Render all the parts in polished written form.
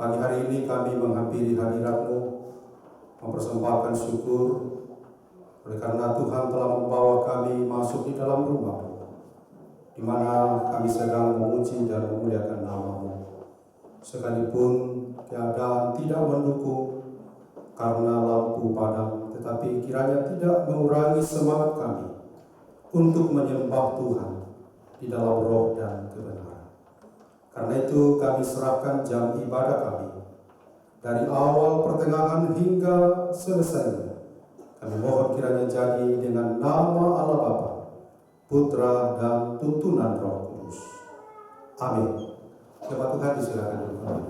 Pagi hari ini kami menghampiri hadirat-Mu, mempersembahkan syukur oleh karena Tuhan telah membawa kami masuk di dalam rumah-Mu, di mana kami sedang memuji dan memuliakan nama-Mu. Sekalipun keadaan tidak mendukung, karena lampu padam, tetapi kiranya tidak mengurangi semangat kami untuk menyembah Tuhan di dalam roh dan kebenaran. Karena itu kami serahkan jam ibadah kami dari awal, pertengahan hingga selesainya. Kami mohon kiranya jadi dengan nama Allah Bapa, Putra, dan tuntunan Roh Kudus. Amin. Jemaat Tuhan disilakan duduk.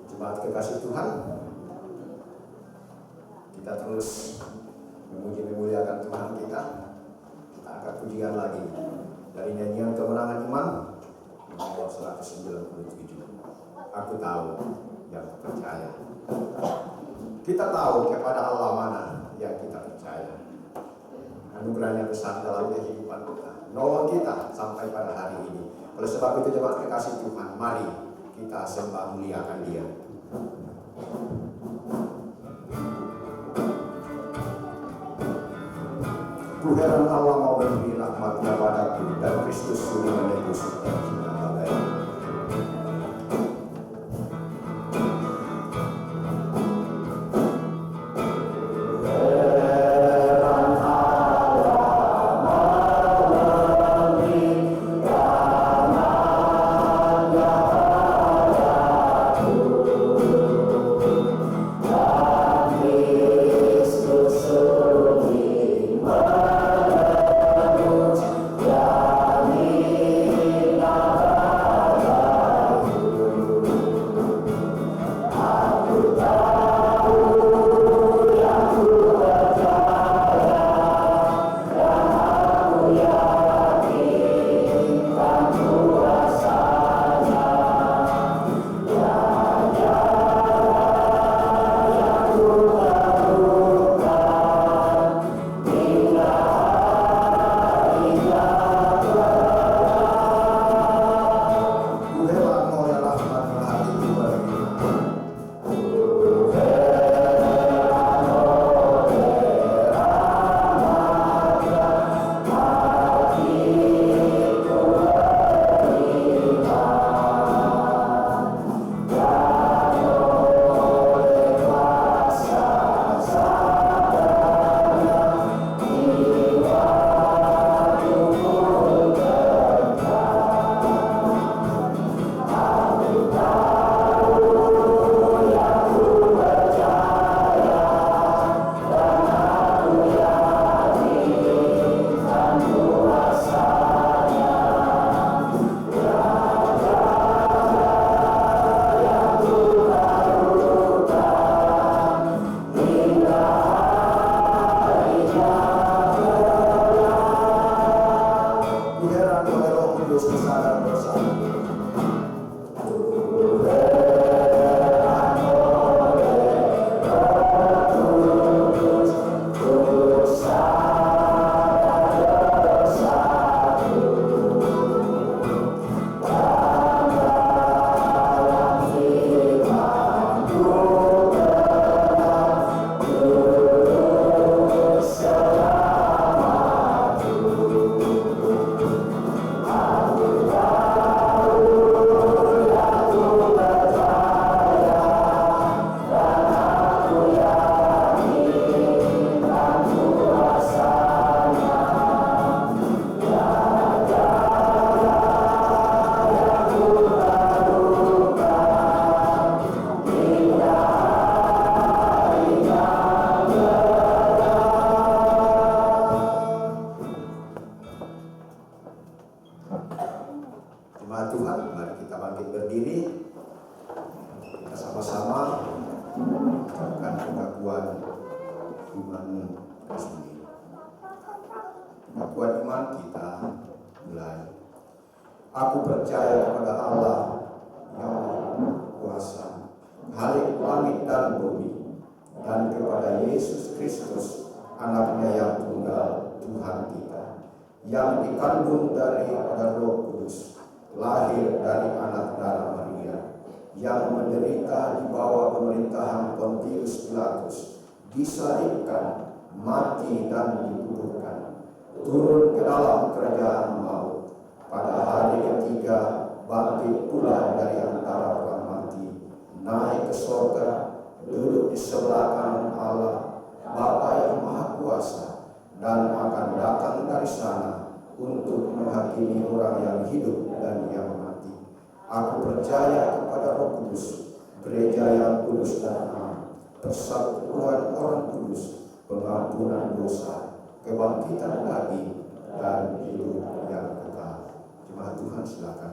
Jemaat kekasih Tuhan, kita terus memuji-memuliakan Tuhan kita. Kita angkat pujian lagi dari nyanyian Kemenangan Iman nomor 197. Aku tahu yang percaya. Kita tahu kepada Allah mana yang kita percaya. Anugerahnya besar dalam kehidupan kita, nolong kita sampai pada hari ini. Oleh sebab itu jemaat kekasih Tuhan, mari kita sembah muliakan Dia. Ku heran Allah mau memberi rahmat-Nya padaku, dan Kristus sudi menebus dan cinta bagai. Jemaat Tuhan, mari kita bangkit berdiri. Kita sama-sama mengucapkan pengakuan iman resmi. Pengakuan iman kita mulai. Aku percaya kepada Allah yang Maha Kuasa, Khalik langit dan bumi, dan kepada Yesus Kristus, Anaknya yang tunggal, Tuhan kita, yang dikandung daripada Roh Kudus, lahir dari anak darah Maria, yang menderita di bawah pemerintahan Pontius Pilatus, disalibkan, mati dan dikuburkan, turun ke dalam kerajaan maut. Pada hari ketiga bangkit pula dari antara orang mati, naik ke surga, duduk di sebelah kanan Allah Bapa yang Maha Kuasa, dan akan datang dari sana untuk menghakimi orang yang hidup dan yang mati. Aku percaya kepada Roh Kudus, gereja yang kudus dan am, persatuan orang kudus, pengampunan dosa, kebangkitan daging, dan hidup yang kekal. Jemaat Tuhan, silakan.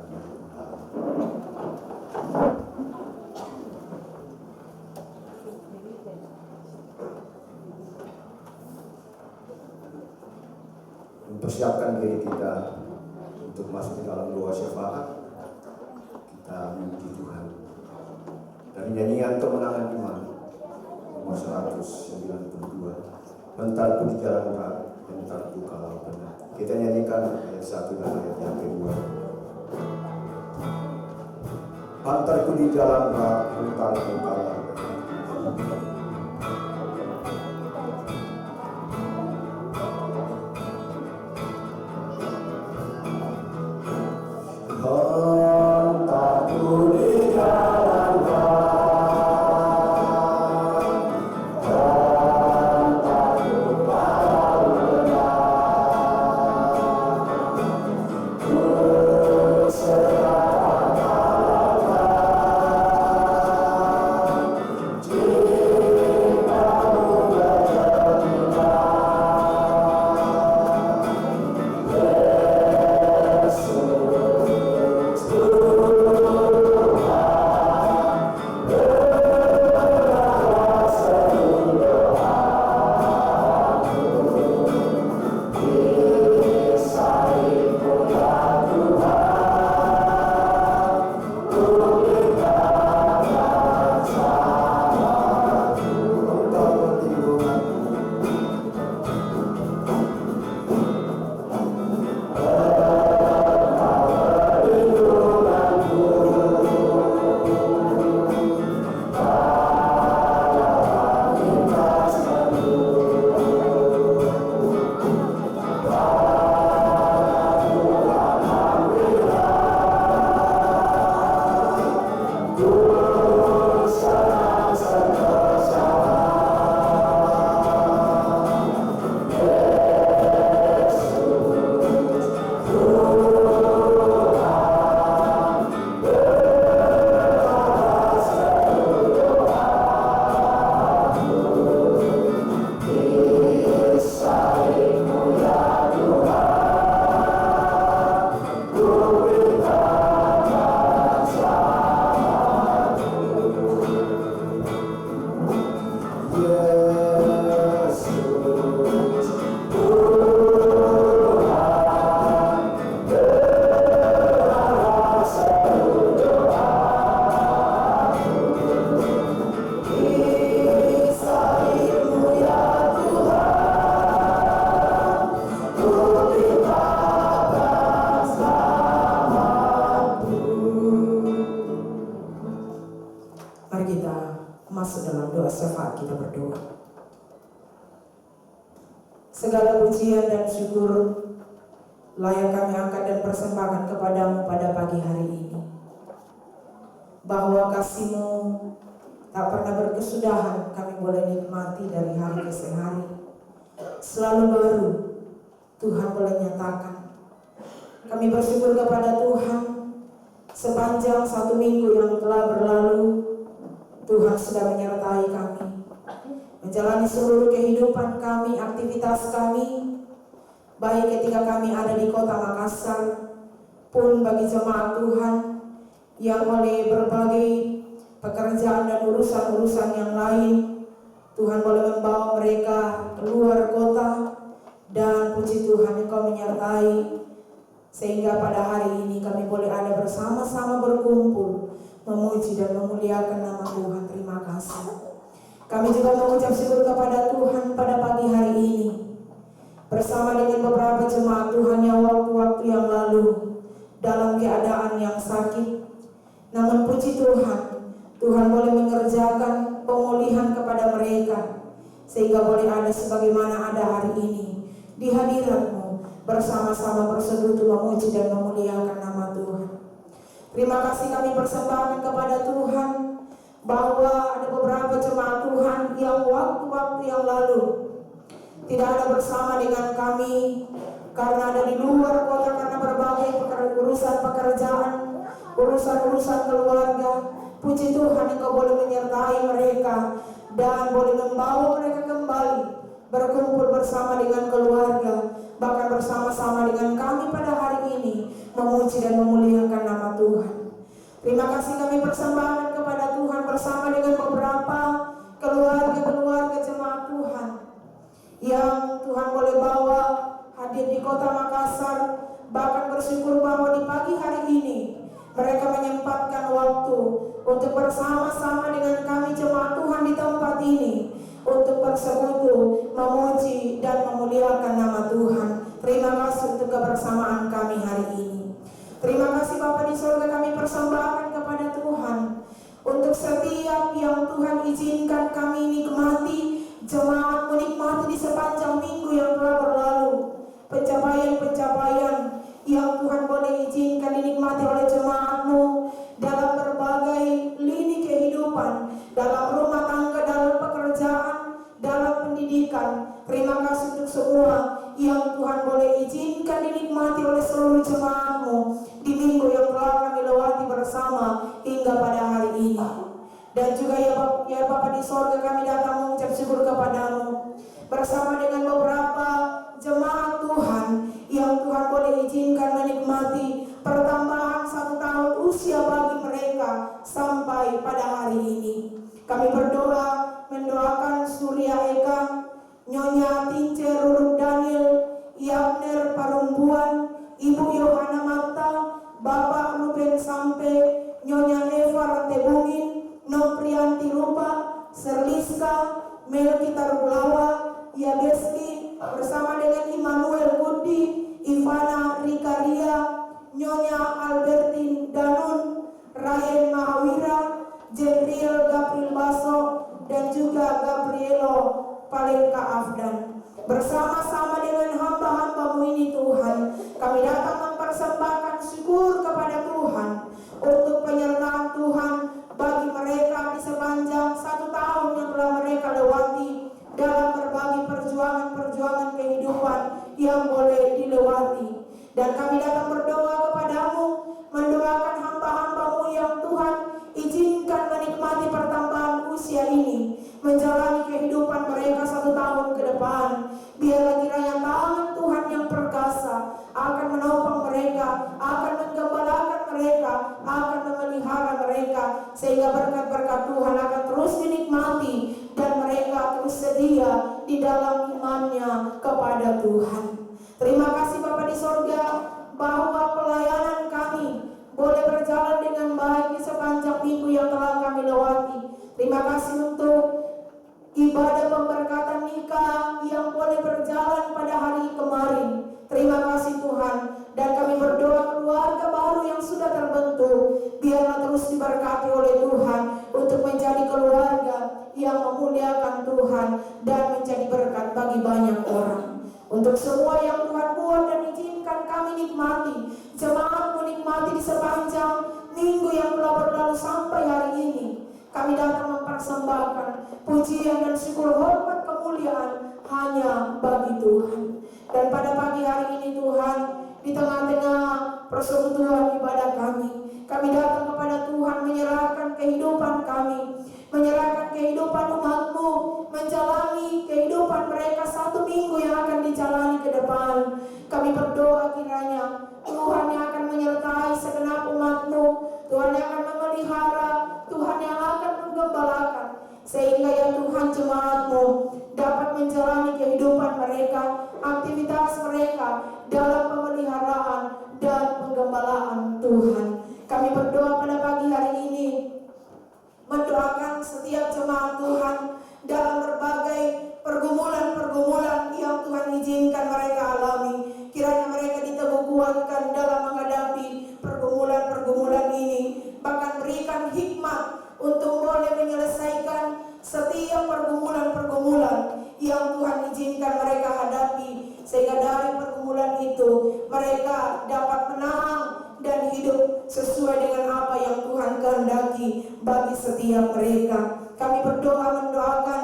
Mempersiapkan diri kita untuk masuk ke dalam doa syafaat, kita memuji Tuhan. Dari nyanyian kemenangan iman nomor 192, mentalku di jalan terang, mentalku kalau benar. Kita nyanyikan ayat 1 dan ayat yang kedua. Mentalku di jalan terang, mentalku kalau benar. Segala pujian dan syukur layak kami angkat dan persembahkan kepadamu pada pagi hari ini. Bahwa kasih-Mu tak pernah berkesudahan kami boleh nikmati dari hari ke hari. Selalu baru Tuhan boleh nyatakan. Kami bersyukur kepada Tuhan sepanjang 1 minggu yang telah berlalu. Tuhan sudah menyertai kami, menjalani seluruh kehidupan kami, aktivitas kami, baik ketika kami ada di kota Makassar, pun bagi jemaat Tuhan yang oleh berbagai pekerjaan dan urusan-urusan yang lain, Tuhan boleh membawa mereka keluar kota, dan puji Tuhan Engkau menyertai, sehingga pada hari ini kami boleh ada bersama-sama berkumpul, memuji dan memuliakan nama Tuhan. Terima kasih. Kami juga mengucap syukur kepada Tuhan pada pagi hari ini, bersama dengan beberapa jemaat Tuhan yang waktu-waktu yang lalu dalam keadaan yang sakit. Namun puji Tuhan, Tuhan boleh mengerjakan pemulihan kepada mereka, sehingga boleh ada sebagaimana ada hari ini di hadirat-Mu, bersama-sama bersekutu memuji dan memuliakan nama Tuhan. Terima kasih kami persembahkan kepada Tuhan bahwa ada beberapa jemaat Tuhan yang waktu-waktu yang lalu tidak ada bersama dengan kami karena ada di luar kota karena berbagai urusan pekerjaan, urusan keluarga. Puji Tuhan, Engkau boleh menyertai mereka dan boleh membawa mereka kembali berkumpul bersama dengan keluarga, bahkan bersama-sama dengan kami pada hari ini memuji dan memuliakan nama Tuhan. Terima kasih kami persembahkan kepada Tuhan bersama dengan beberapa keluarga jemaat Tuhan yang Tuhan boleh bawa hadir di kota Makassar. Bahkan bersyukur bahwa di pagi hari ini mereka menyempatkan waktu untuk bersama-sama dengan kami jemaat Tuhan di tempat ini untuk bersekutu, memuji dan memuliakan nama Tuhan. Terima kasih untuk kebersamaan kami hari ini. Terima kasih Bapa di surga, kami persembahkan kepada Tuhan untuk setiap yang Tuhan izinkan kami nikmati, jemaat menikmati di sepanjang minggu yang telah berlalu. Pencapaian-pencapaian yang Tuhan boleh izinkan dinikmati oleh jemaat-Mu dalam berbagai lini kehidupan, dalam rumah tangga, dalam pekerjaan, dalam pendidikan. Terima kasih untuk semua yang Tuhan boleh izinkan dinikmati oleh seluruh jemaat-Mu di minggu yang telah kami lewati bersama hingga pada hari ini. Dan juga ya Bapa di sorga, kami datang mengucap syukur kepadamu bersama dengan beberapa jemaat Tuhan yang Tuhan boleh izinkan menikmati pertambahan 1 tahun usia bagi mereka sampai pada hari ini. Kami berdoa mendoakan Surya Eka, Nyonya Tince Ruruk Daniel, Yabner Parumbuan, Ibu Yohana Mata, Bapak Ruben Sampe, Nyonya Eva Rantebungin, Noprianti Rupa, Serliska, Melkita Ruglawa, Yabeski, bersama dengan Immanuel Budi, Ivana Rikaria, Nyonya Albertin Danun, Ryan Mahawira, Jendriel Gabriel Baso, dan juga Gabrielo Palengka Afdan. Bersama-sama dengan hamba-hamba-Mu ini Tuhan, kami datang mempersembahkan syukur kepada Tuhan untuk penyertaan Tuhan bagi mereka di sepanjang 1 tahun yang telah mereka lewati dalam berbagai perjuangan kehidupan yang boleh dilewati. Dan kami datang berdoa kepadamu, mendoakan hamba-hamba-Mu yang Tuhan izinkan menikmati pertambahan usia ini, menjalani kehidupan mereka 1 tahun ke depan. Biarlah kiranya tangan Tuhan yang perkasa akan menopang mereka, akan menggembalakan mereka, akan memelihara mereka, sehingga berkat-berkat Tuhan akan terus dinikmati dan mereka terus sedia di dalam imannya kepada Tuhan. Terima kasih Bapa di sorga bahwa pelayanan kami boleh berjalan dengan baik di sepanjang minggu yang telah kami lewati. Terima kasih untuk ibadah pemberkatan nikah yang boleh berjalan pada hari kemarin. Terima kasih Tuhan. Dan kami berdoa keluarga baru yang sudah terbentuk, biarlah terus diberkati oleh Tuhan untuk menjadi keluarga yang memuliakan Tuhan dan menjadi berkat bagi banyak orang. Untuk semua yang Tuhan buat dan izinkan kami nikmati, jemaat menikmati di sepanjang minggu yang telah berlalu sampai hari ini, kami datang mempersembahkan pujian dan syukur, hormat, kemuliaan hanya bagi Tuhan. Dan pada pagi hari ini Tuhan, di tengah-tengah persekutuan ibadah kami datang kepada Tuhan menyerahkan kehidupan kami, menyerahkan kehidupan umat-Mu, menjalani kehidupan mereka 1 minggu yang akan dijalani ke depan. Kami berdoa kiranya Tuhan yang akan menyertai segenap umat-Mu, Tuhan yang akan memelihara, Tuhan yang akan menggembalakan, sehingga ya Tuhan jemaat-Mu dapat menjalani kehidupan mereka, aktivitas mereka dalam pemeliharaan dan penggembalaan Tuhan. mereka dapat menang dan hidup sesuai dengan apa yang Tuhan kehendaki bagi setiap mereka. Kami berdoa mendoakan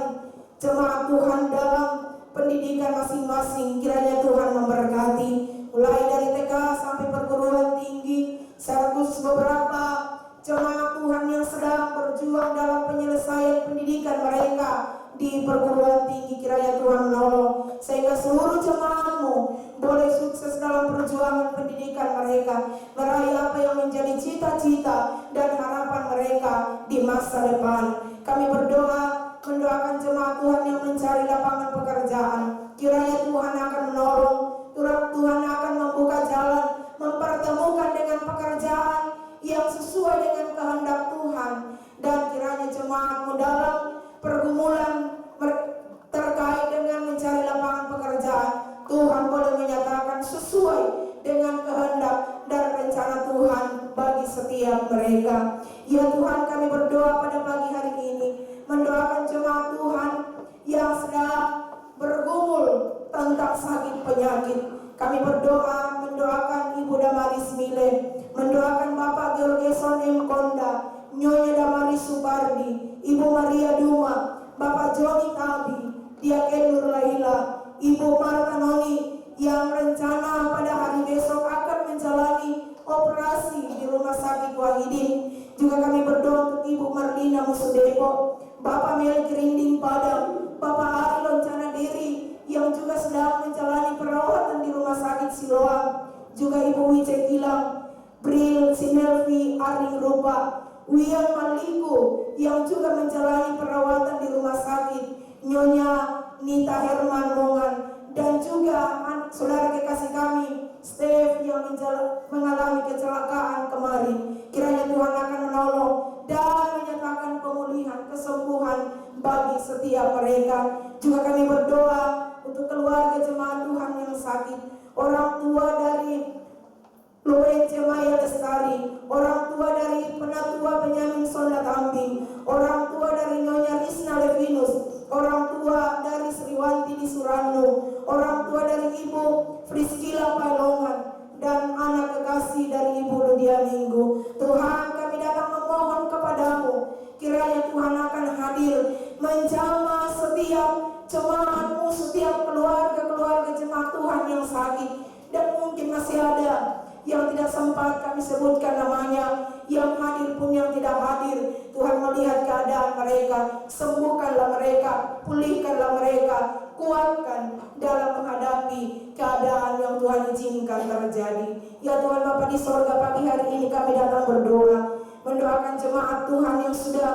jemaat Tuhan dalam pendidikan masing-masing, kiranya Tuhan memberkati mulai dari TK sampai perguruan tinggi, sekaligus beberapa jemaat Tuhan yang sedang berjuang dalam penyelesaian pendidikan mereka di perguruan tinggi. Kiranya Tuhan menolong sehingga seluruh jemaatmu boleh sukses dalam perjuangan pendidikan mereka, meraih apa yang menjadi cita-cita dan harapan mereka di masa depan. Kami berdoa mendoakan jemaat Tuhan yang mencari lapangan pekerjaan. Kiranya Tuhan akan menolong, Tuhan akan membuka jalan, mempertemukan dengan pekerjaan yang sesuai dengan kehendak Tuhan. Dan kiranya jemaatmu dalam pergumulan terkait dengan mencari lapangan pekerjaan, Tuhan boleh menyatakan sesuai dengan kehendak dan rencana Tuhan bagi setiap mereka. Ya Tuhan, kami berdoa pada pagi hari ini, mendoakan jemaat Tuhan yang sedang bergumul tentang sakit penyakit. Kami berdoa mendoakan Ibu Damaris Mile, mendoakan Bapak Georgeson M. Konda, Nyonya Damaris Supardi, Ibu Maria Duma, Bapak Joni Tabi, Diaken Nur Laila, Ibu Marta Noni yang rencana pada hari besok akan menjalani operasi di Rumah Sakit Wahidin. Juga kami berdoa untuk Ibu Marlina Musudepo, Bapak Mel Kerinding Padang, Bapak Ari Loncana Diri yang juga sedang menjalani perawatan di Rumah Sakit Siloam. Juga Ibu Wice Kilang, Bril Sinelvi Aring Rupa, Wian Maliku yang juga menjalani perawatan di Rumah Sakit, Nyonya Nita Herman Mongan, dan juga saudara kekasih kami Steve yang mengalami kecelakaan kemarin. Kiranya Tuhan akan menolong dan menyatakan pemulihan, kesembuhan bagi setiap mereka. Juga kami berdoa untuk keluarga jemaat Tuhan yang sakit, orang tua dari Luwen Cemaya Lestari, orang tua dari Penatua Benyamin Sonda Tambi, orang tua dari Nyonya Risna Levinus, orang tua dari Sriwanti di Suranu, orang tua dari Ibu Friskila Pailongan, dan anak kekasih dari Ibu Ludia Minggu. Tuhan, kami datang memohon kepadamu, kiranya Tuhan akan hadir menjamah setiap jemaatmu, setiap keluarga jemaat Tuhan yang sakit, dan mungkin masih ada yang tidak sempat kami sebutkan namanya, yang hadir pun yang tidak hadir. Tuhan melihat keadaan mereka, sembuhkanlah mereka, pulihkanlah mereka, kuatkan dalam menghadapi keadaan yang Tuhan izinkan terjadi. Ya Tuhan Bapa di sorga, pagi hari ini kami datang berdoa, mendoakan jemaat Tuhan yang sudah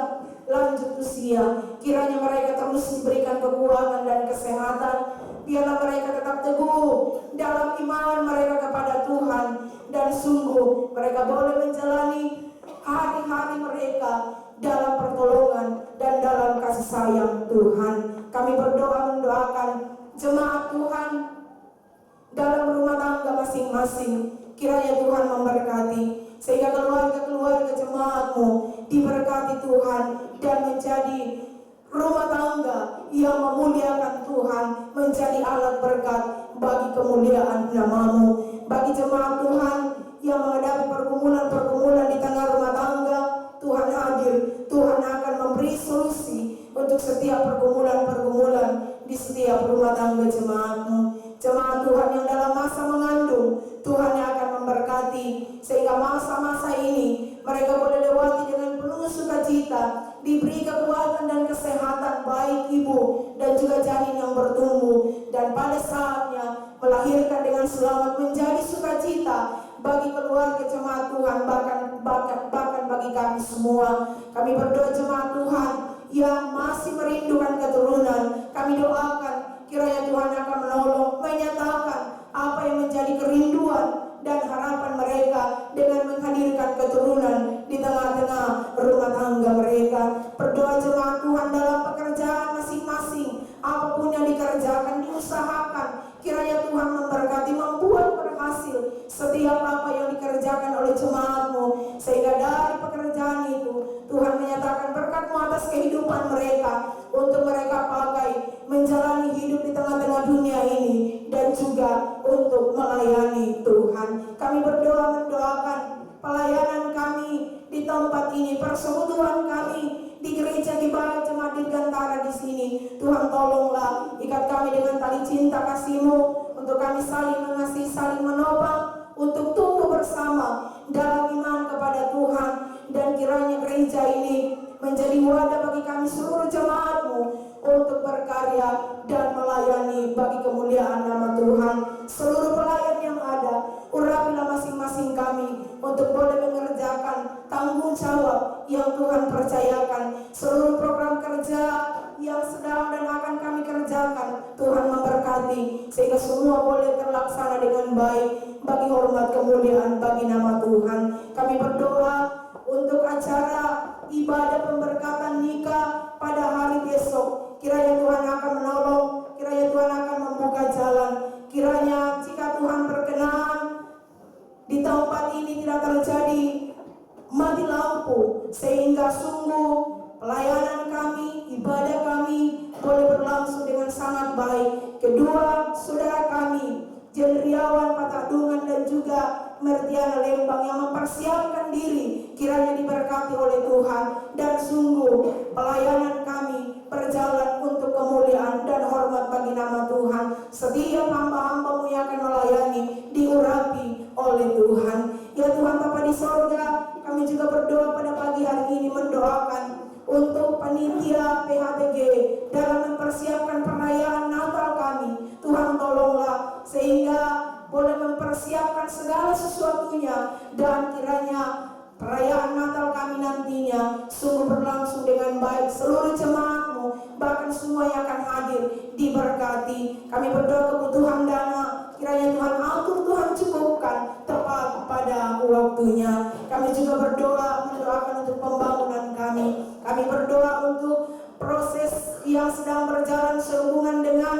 lanjut usia. Kiranya mereka terus diberikan kekuatan dan kesehatan. Biarlah mereka tetap teguh dalam iman mereka kepada Tuhan, dan sungguh mereka boleh menjalani hari-hari mereka dalam pertolongan dan dalam kasih sayang Tuhan. Kami berdoa mendoakan jemaat Tuhan dalam rumah tangga masing-masing. Kiranya Tuhan memberkati sehingga keluarga-keluarga jemaatmu diberkati Tuhan dan menjadi rumah tangga yang memuliakan Tuhan, menjadi alat berkat bagi kemuliaan namamu. Bagi jemaat Tuhan yang menghadapi pergumulan-pergumulan di tengah rumah tangga, Tuhan hadir. Tuhan akan memberi solusi untuk setiap pergumulan-pergumulan di setiap rumah tangga jemaatmu. Jemaat Tuhan yang dalam masa mengandung, Tuhan yang akan memberkati sehingga masa-masa ini mereka boleh lewati dengan penuh sukacita, diberi kekuatan dan kesehatan baik ibu dan juga janin yang bertumbuh, dan pada saatnya melahirkan dengan selamat menjadi sukacita bagi keluarga jemaat Tuhan, bahkan bagi kami semua. Kami berdoa jemaat Tuhan yang masih merindukan keturunan, kami doakan kiranya Tuhan akan menolong, menyatakan apa yang menjadi kerinduan dan harapan mereka dengan menghadirkan keturunan di tengah-tengah rumah tangga mereka. Berdoa jemaat Tuhan dalam pekerjaan masing-masing, apapun yang dikerjakan, diusahakan, kiranya Tuhan memberkati, membuat berhasil setiap apa yang dikerjakan dikerjakan oleh jemaat-Mu, sehingga dari pekerjaan itu Tuhan menyatakan berkat-Mu atas kehidupan mereka, untuk mereka pakai menjalani hidup di tengah-tengah dunia ini, dan juga untuk melayani Tuhan. Kami berdoa mendoakan pelayanan kami di tempat ini, persekutuan kami di gereja Gibai Jemaat Dirgantara di sini. Tuhan tolonglah ikat kami dengan tali cinta kasih-Mu, untuk kami saling mengasihi, saling menopang, untuk tumbuh bersama dalam iman kepada Tuhan. Dan kiranya gereja ini menjadi wadah bagi kami seluruh jemaat-Mu untuk berkarya dan melayani bagi kemuliaan nama Tuhan. Seluruh pelayan yang ada, urapilah masing-masing kami untuk boleh mengerjakan tanggung jawab yang Tuhan percayakan. Seluruh program kerja yang sedang dan akan kami kerjakan, Tuhan memberkati, sehingga semua boleh terlaksana dengan baik bagi hormat kemuliaan bagi nama Tuhan. Kami berdoa untuk acara ibadah pemberkatan nikah pada hari besok. Kiranya Tuhan akan menolong, kiranya Tuhan akan membuka jalan. Kiranya jika Tuhan berkenan, di tempat ini tidak terjadi mati lampu, sehingga sungguh pelayanan kami, ibadah kami boleh berlangsung dengan sangat baik. Kedua saudara kami, Jendriawan Patadungan dan juga Mertiana Lembang yang mempersiapkan diri, kiranya diberkati oleh Tuhan, dan sungguh pelayanan kami berjalan untuk kemuliaan dan hormat bagi nama Tuhan. Setiap hamba-hamba-Mu yang akan melayani diurapi oleh Tuhan. Ya Tuhan Bapa di sorga, kami juga berdoa pada pagi hari ini, mendoakan untuk panitia PHBG dalam mempersiapkan perayaan Natal kami. Tuhan tolonglah sehingga boleh mempersiapkan segala sesuatunya, dan kiranya perayaan Natal kami nantinya sungguh berlangsung dengan baik. Seluruh jemaat-Mu, bahkan semua yang akan hadir, diberkati. Kami berdoa kebutuhan dana, kiranya Tuhan atur, Tuhan cukupkan tepat pada waktunya. Kami juga berdoa mendoakan untuk pembangunan kami. Kami berdoa untuk proses yang sedang berjalan sehubungan dengan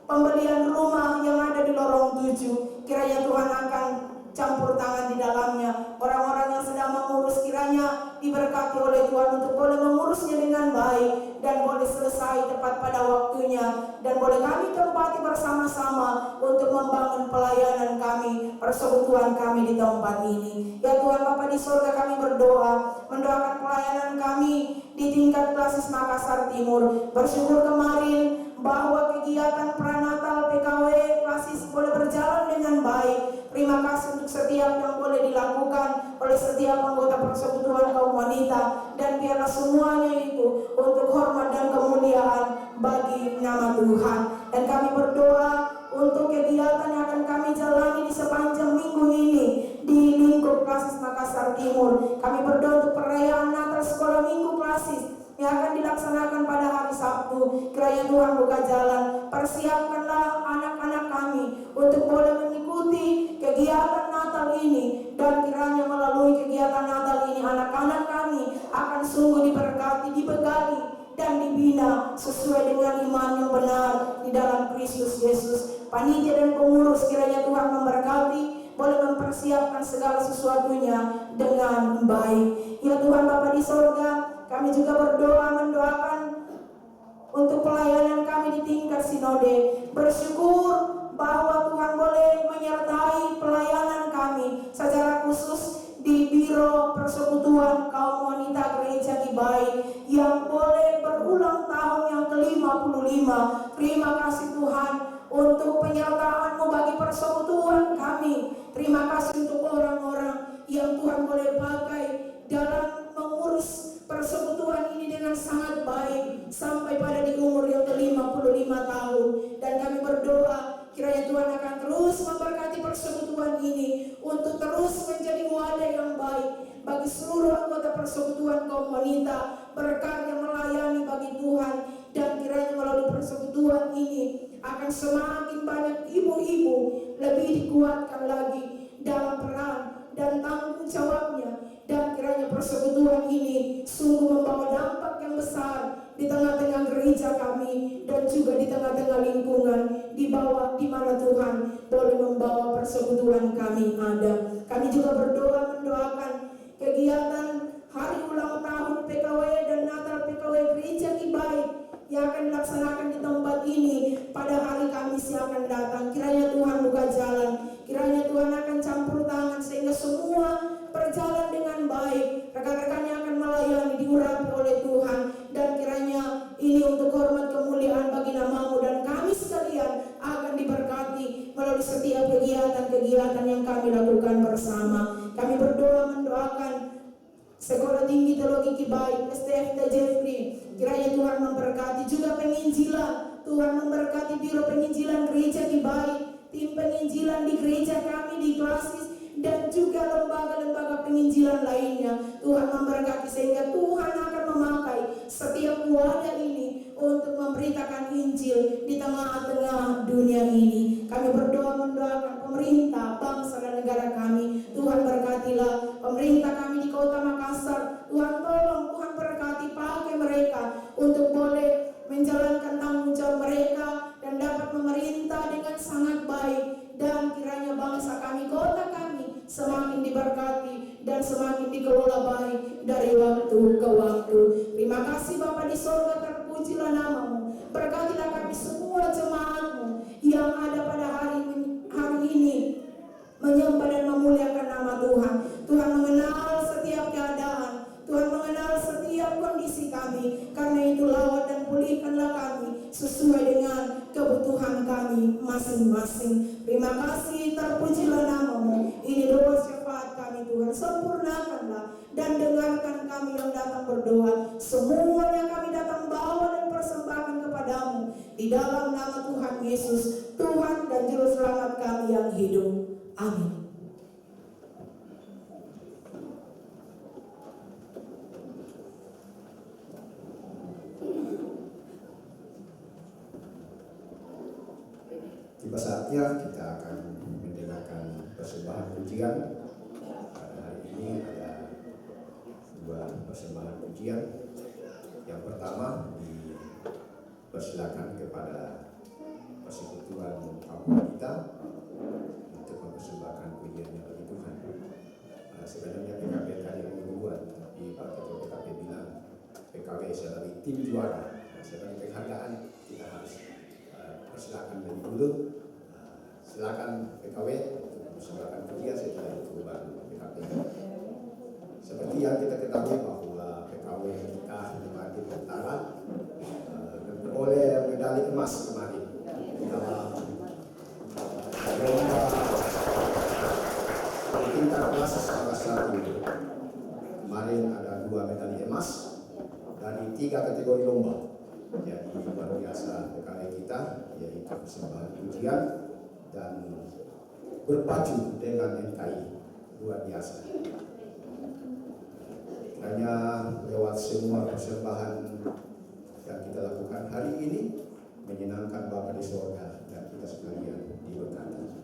pembelian rumah yang ada di Lorong 7. Kiranya Tuhan akan campur tangan di dalamnya. Orang-orang yang sedang mengurus kiranya diberkati oleh Tuhan untuk boleh mengurusnya dengan baik dan boleh selesai tepat pada waktunya, dan boleh kami tempati bersama-sama untuk membangun pelayanan kami, persekutuan kami di tempat ini. Ya Tuhan Bapa di sorga, kami berdoa mendoakan pelayanan kami di tingkat Klasis Makassar Timur. Bersyukur kemarin bahwa kegiatan pranatal PKW Klasis boleh berjalan dengan baik. Terima kasih untuk setiap yang boleh dilakukan oleh setiap anggota persekutuan kaum wanita, dan biarlah semuanya itu untuk hormat dan kemuliaan bagi nama Tuhan. Dan kami berdoa untuk kegiatan yang akan kami jalani di sepanjang minggu ini di lingkup Klasis Makassar Timur. Kami berdoa untuk perayaan Natal Sekolah Minggu Klasis yang akan dilaksanakan pada hari Sabtu. Kiranya Tuhan buka jalan. Persiapkanlah anak-anak kami untuk boleh mengikuti kegiatan Natal ini, dan kiranya melalui kegiatan Natal ini anak-anak kami akan sungguh diberkati, dibekali, dan dibina sesuai dengan iman yang benar di dalam Kristus Yesus. Panitia dan pengurus kiranya Tuhan memberkati, boleh mempersiapkan segala sesuatunya dengan baik. Ya Tuhan Bapa di sorga, kami juga berdoa mendoakan untuk pelayanan kami di tingkat sinode. Bersyukur bahwa Tuhan boleh menyertai pelayanan kami secara khusus di Biro Persekutuan Kaum Wanita Gereja Gibai yang boleh berulang tahun yang ke-55. Terima kasih Tuhan untuk penyertaan-Mu bagi persekutuan kami. Terima kasih untuk orang-orang yang Tuhan boleh pakai dalam mengurus persekutuan ini dengan sangat baik sampai pada di umur yang ke-55 tahun. Dan kami berdoa kiranya Tuhan akan terus memberkati persekutuan ini untuk terus menjadi wadah yang baik bagi seluruh anggota persekutuan kaum wanita berkarya melayani bagi Tuhan. Dan kiranya melalui persekutuan ini akan semakin banyak ibu-ibu lebih dikuatkan lagi dalam peran dan tanggung jawabnya. Dan kiranya persekutuan ini sungguh membawa dampak yang besar di tengah-tengah gereja kami dan juga di tengah-tengah lingkungan di bawah di mana Tuhan boleh membawa persekutuan kami ada. Kami juga berdoa mendoakan kegiatan hari ulang tahun PKW dan Natal PKW Gereja Kibai yang akan dilaksanakan di tempat ini pada hari Kamis yang akan datang. Kiranya Tuhan buka jalan, kiranya Tuhan akan campur tangan sehingga semua berjalan dengan baik. Rekan-rekannya akan melayani, diurapi oleh Tuhan, dan kiranya ini untuk hormat kemuliaan bagi nama-Mu, dan kami sekalian akan diberkati melalui setiap kegiatan-kegiatan yang kami lakukan bersama. Kami berdoa mendoakan Sekolah Tinggi Teologi Kibai, STF Jeffrey, kiranya Tuhan memberkati juga penginjilan. Tuhan memberkati Biro Penginjilan Gereja Kibai, tim penginjilan di gereja kami di Klasis, dan juga lembaga-lembaga penginjilan lainnya. Tuhan memberkati sehingga Tuhan akan memakai setiap wadah ini untuk memberitakan Injil di tengah-tengah dunia ini. Kami berdoa mendoakan pemerintah, bangsa dan negara kami. Tuhan berkatilah pemerintah kami di Kota Makassar. Tuhan tolong, Tuhan berkati, pakai mereka untuk boleh menjalankan tanggung jawab mereka dan dapat memerintah dengan sangat baik. Dan kiranya bangsa kami, kota kami semakin diberkati dan semakin dikelola baik dari waktu ke waktu. Terima kasih Bapa di sorga, terpujilah nama-Mu. Berkatilah kami semua jemaat-Mu yang ada pada hari ini menyembah dan memuliakan nama Tuhan. Tuhan mengenal setiap keadaan, Tuhan mengenal setiap kondisi kami. Karena itu lawat dan pulihkanlah kami sesuai dengan kebutuhan kami masing-masing. Terima kasih, terpujilah nama-Mu. Ini doa syafaat kami Tuhan. Sempurnakanlah dan dengarkan kami yang datang berdoa. Semuanya kami datang bawa dan persembahkan kepadamu di dalam nama Tuhan Yesus, Tuhan dan Juru Selamat kami yang hidup. Amin. Tiba saatnya kita akan mendengarkan persembahan pujian. Pada hari ini ada dua persembahan pujian. Yang pertama dipersilakan kepada persekutuan Papua kita untuk mempersembahkan pujiannya bagi Tuhan. Sebenarnya PKP tadi membuat, tapi Pak Ketua PKP bilang PKW sebagai tim juara, sebagai penghargaan kita harus persilakan lebih dulu. Silakan PKW untuk mempersembahkan pujian, setelah itu baru PKP. Seperti yang kita ketahui bahwa PKW kita kemarin tentara memperoleh medali emas kemarin dalam lomba tingkat kelas salah satu. Kemarin ada 2 medali emas dari 3 kategori lomba. Jadi luar biasa PKW kita, yaitu persembahan pujian dan berpacu dengan NKI, luar biasa. Hanya lewat semua persembahan yang kita lakukan hari ini menyenangkan Bapa di sorga dan kita sekalian diberkati.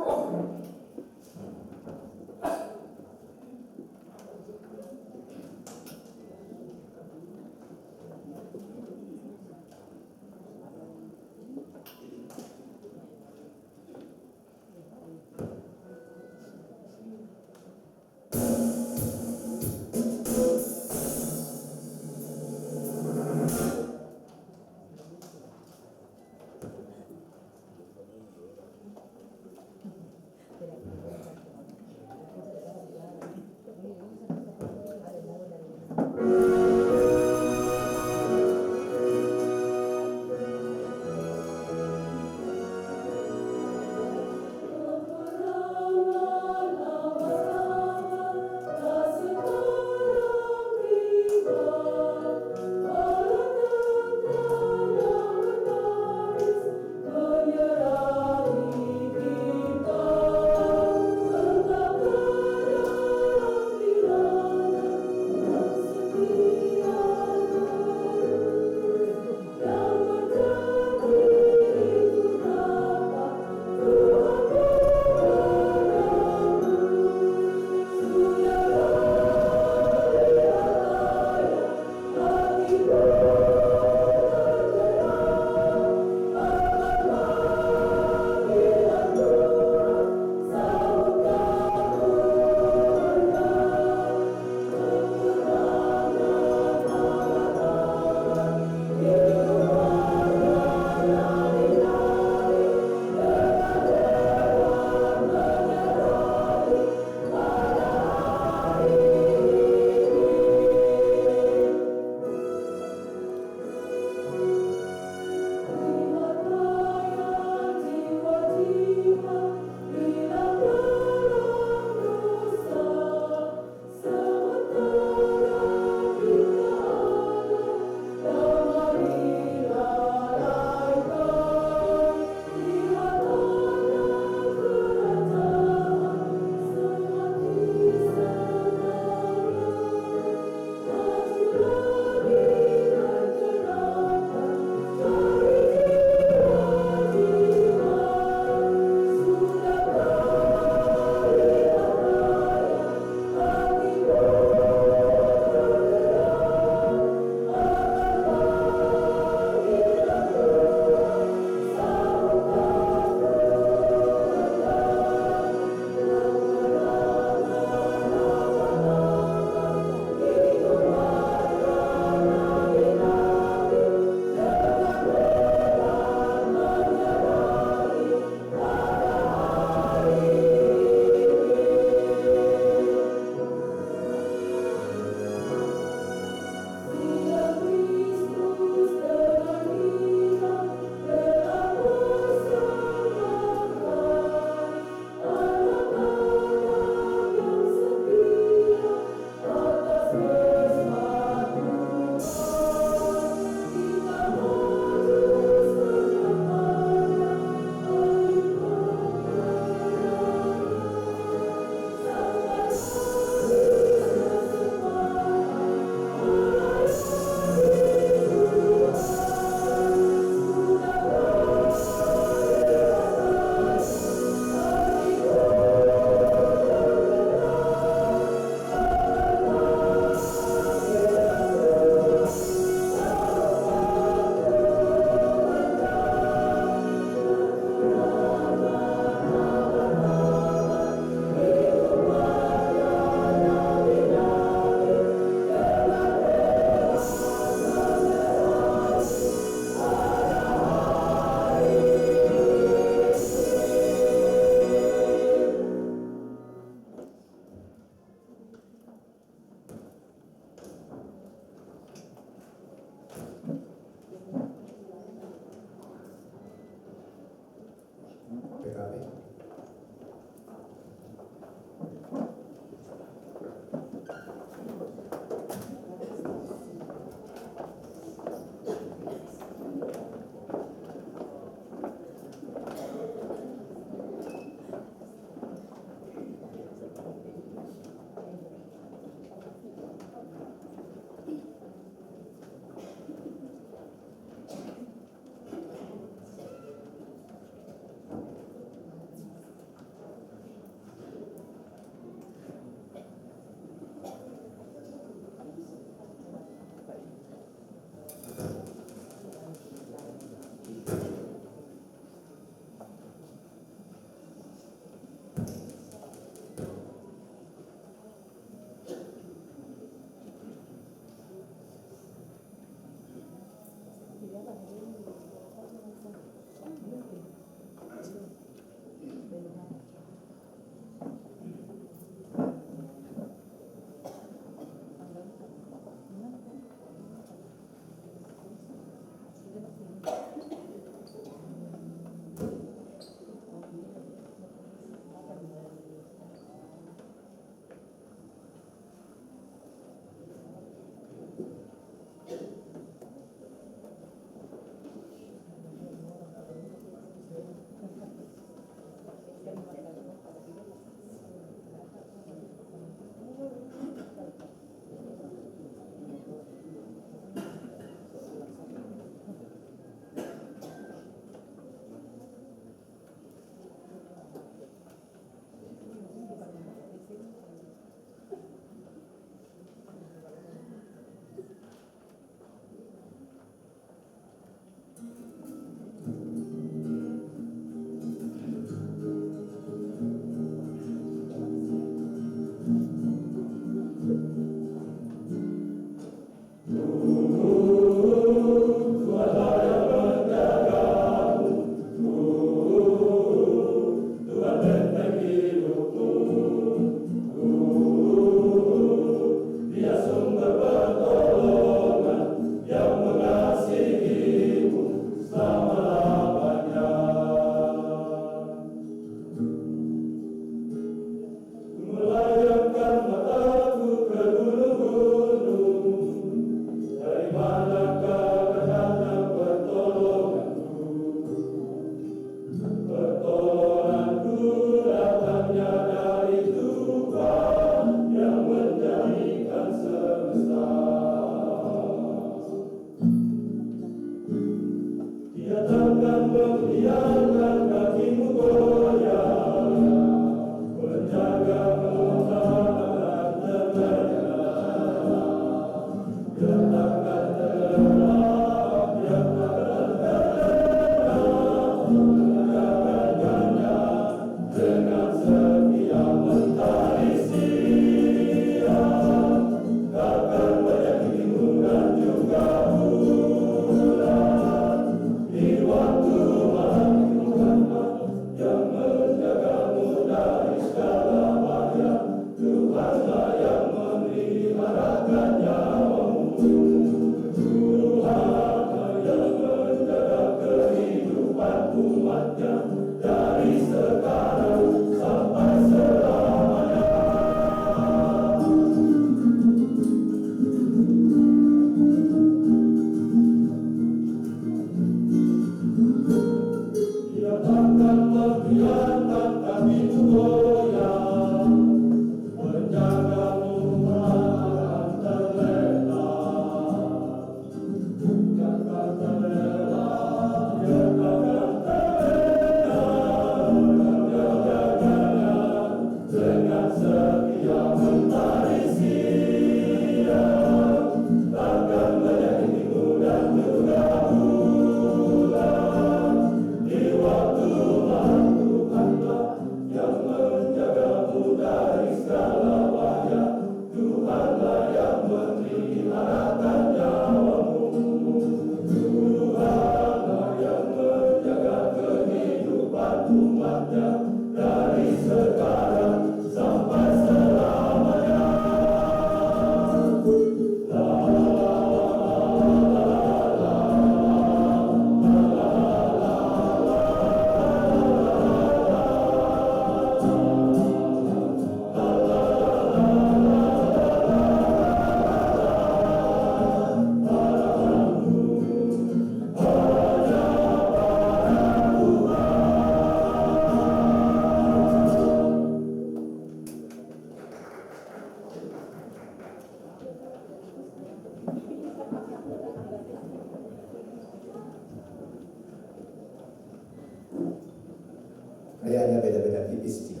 Kayaknya beda-beda tipis sih.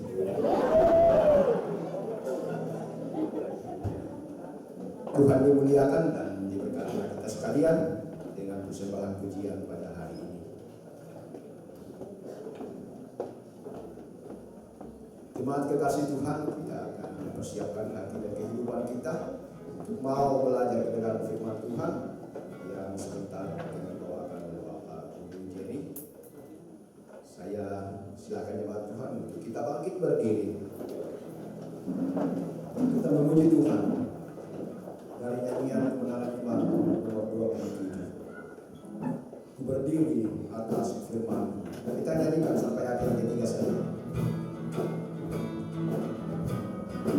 Tuhan dimuliakan dan diberkati kita sekalian dengan persembahan pujian pada hari ini. Jemaat kekasih Tuhan, kita akan mempersiapkan hati dan kehidupan kita untuk mau belajar kebenaran firman Tuhan yang sebentar kami bawakan berdiri. Kita memuji Tuhan dari nyanyian kemenangan iman nomor 27. Berdiri atas firman. Dan kita nyanyikan sampai akhir ketiga saja.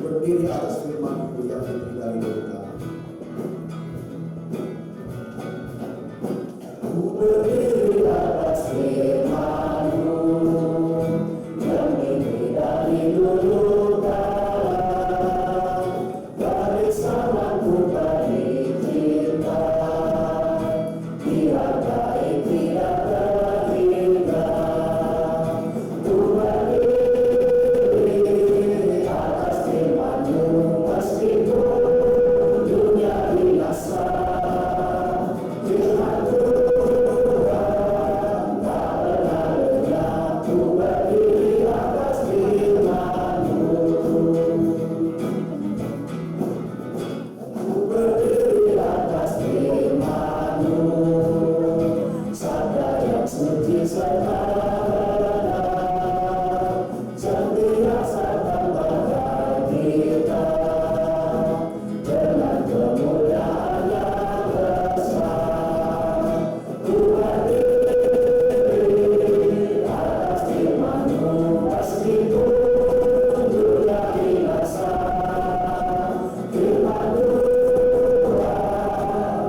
Berdiri atas firman itu yang diberi dari dulu kami. Berdiri atas firman-Mu yang diberi dari dulu kala, dari zamanku bagi kita, dihargai tidak terhingga. Ku berdiri atas firman-Mu meskipun dunia binasa. Firman Tuhan tak pernah lenyap. Ku berdiri atas firman-Mu. Ku berdiri atas firman-Mu, sabda yang suci serta benar, sentiasa tambahkan kita dengan kemuliaan yang besar. Ku berdiri atas firman-Mu meskipun dunia binasa. Firman Tuhan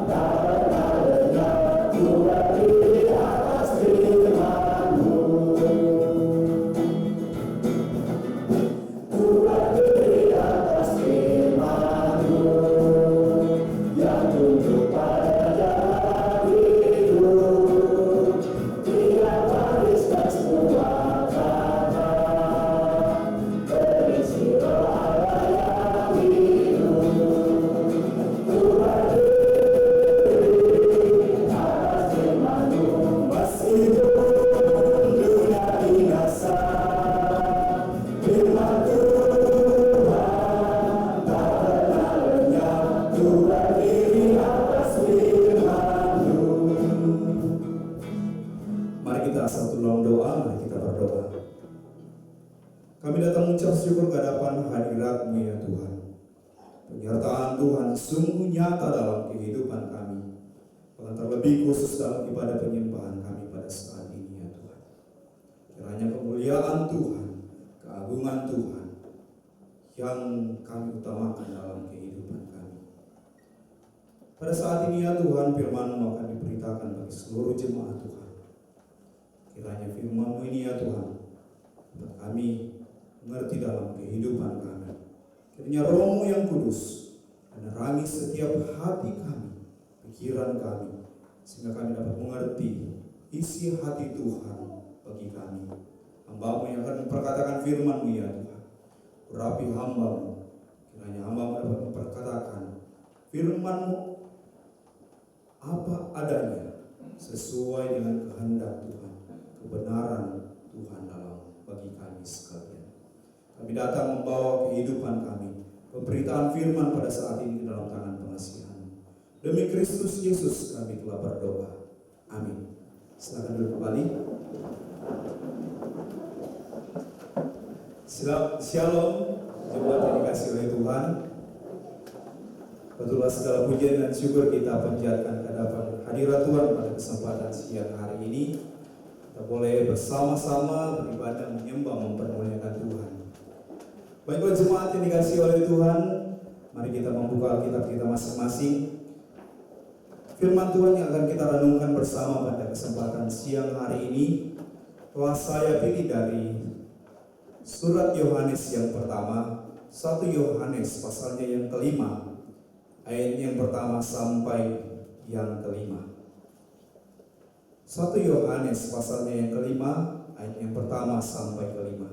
tak pernah lenyap. Ku berdiri atas firman-Mu. Ku berdiri atas firman-Mu yang tunduk pada jalan hidup. Tiap baris dan semua kata berisi roh Allah yang hidup. Ku berdiri atas firman-Mu meskipun dunia binasa. Firman Tuhan tak pernah lenyap. Ku berdiri atas firman-Mu. Mari kita satu dalam doa, mari kita berdoa. Kami datang mengucap syukur ke hadapan hadirat-Mu ya Tuhan. Penyertaan Tuhan sungguh nyata dalam kehidupan kami. Bahkan terlebih khusus dalam ibadah penyembahan kami pada saat ini ya Tuhan. Kiranya kemuliaan Tuhan, keagungan Tuhan yang kami utamakan dalam kehidupan kami. Pada saat ini ya Tuhan, firman-Mu akan diberitakan bagi seluruh jemaat Tuhan. Kiranya firman-Mu ini ya Tuhan dapat kami mengerti dalam kehidupan kami. Kiranya Roh-Mu yang kudus menerangi setiap hati kami, pikiran kami, sehingga kami dapat mengerti isi hati Tuhan bagi kami. Hamba-Mu yang akan memperkatakan firman-Mu ya Tuhan. Urapi hamba-Mu, kiranya hamba-Mu dapat memperkatakan firman-Mu apa adanya, sesuai dengan kehendak Tuhan, kebenaran Tuhan dalam bagi kami sekalian. Kami datang membawa kehidupan kami, pemberitaan firman pada saat ini dalam tangan pengasihan. Demi Kristus Yesus kami telah berdoa. Amin. Silakan duduk kembali. Shalom, jemaat yang dikasihi oleh Tuhan. Betullah segala pujian dan syukur kita panjatkan ke hadapan hadirat Tuhan pada kesempatan siang hari ini. Kita boleh bersama-sama beribadah, menyembah, mempermuliakan Tuhan. Baiklah jemaat yang dikasihi oleh Tuhan, mari kita membuka Alkitab kita masing-masing. Firman Tuhan yang akan kita renungkan bersama pada kesempatan siang hari ini telah saya pilih dari surat Yohanes yang pertama, 1 Yohanes pasalnya yang kelima, ayat yang pertama sampai yang kelima. 1 Yohanes pasalnya yang kelima, ayat yang pertama sampai kelima.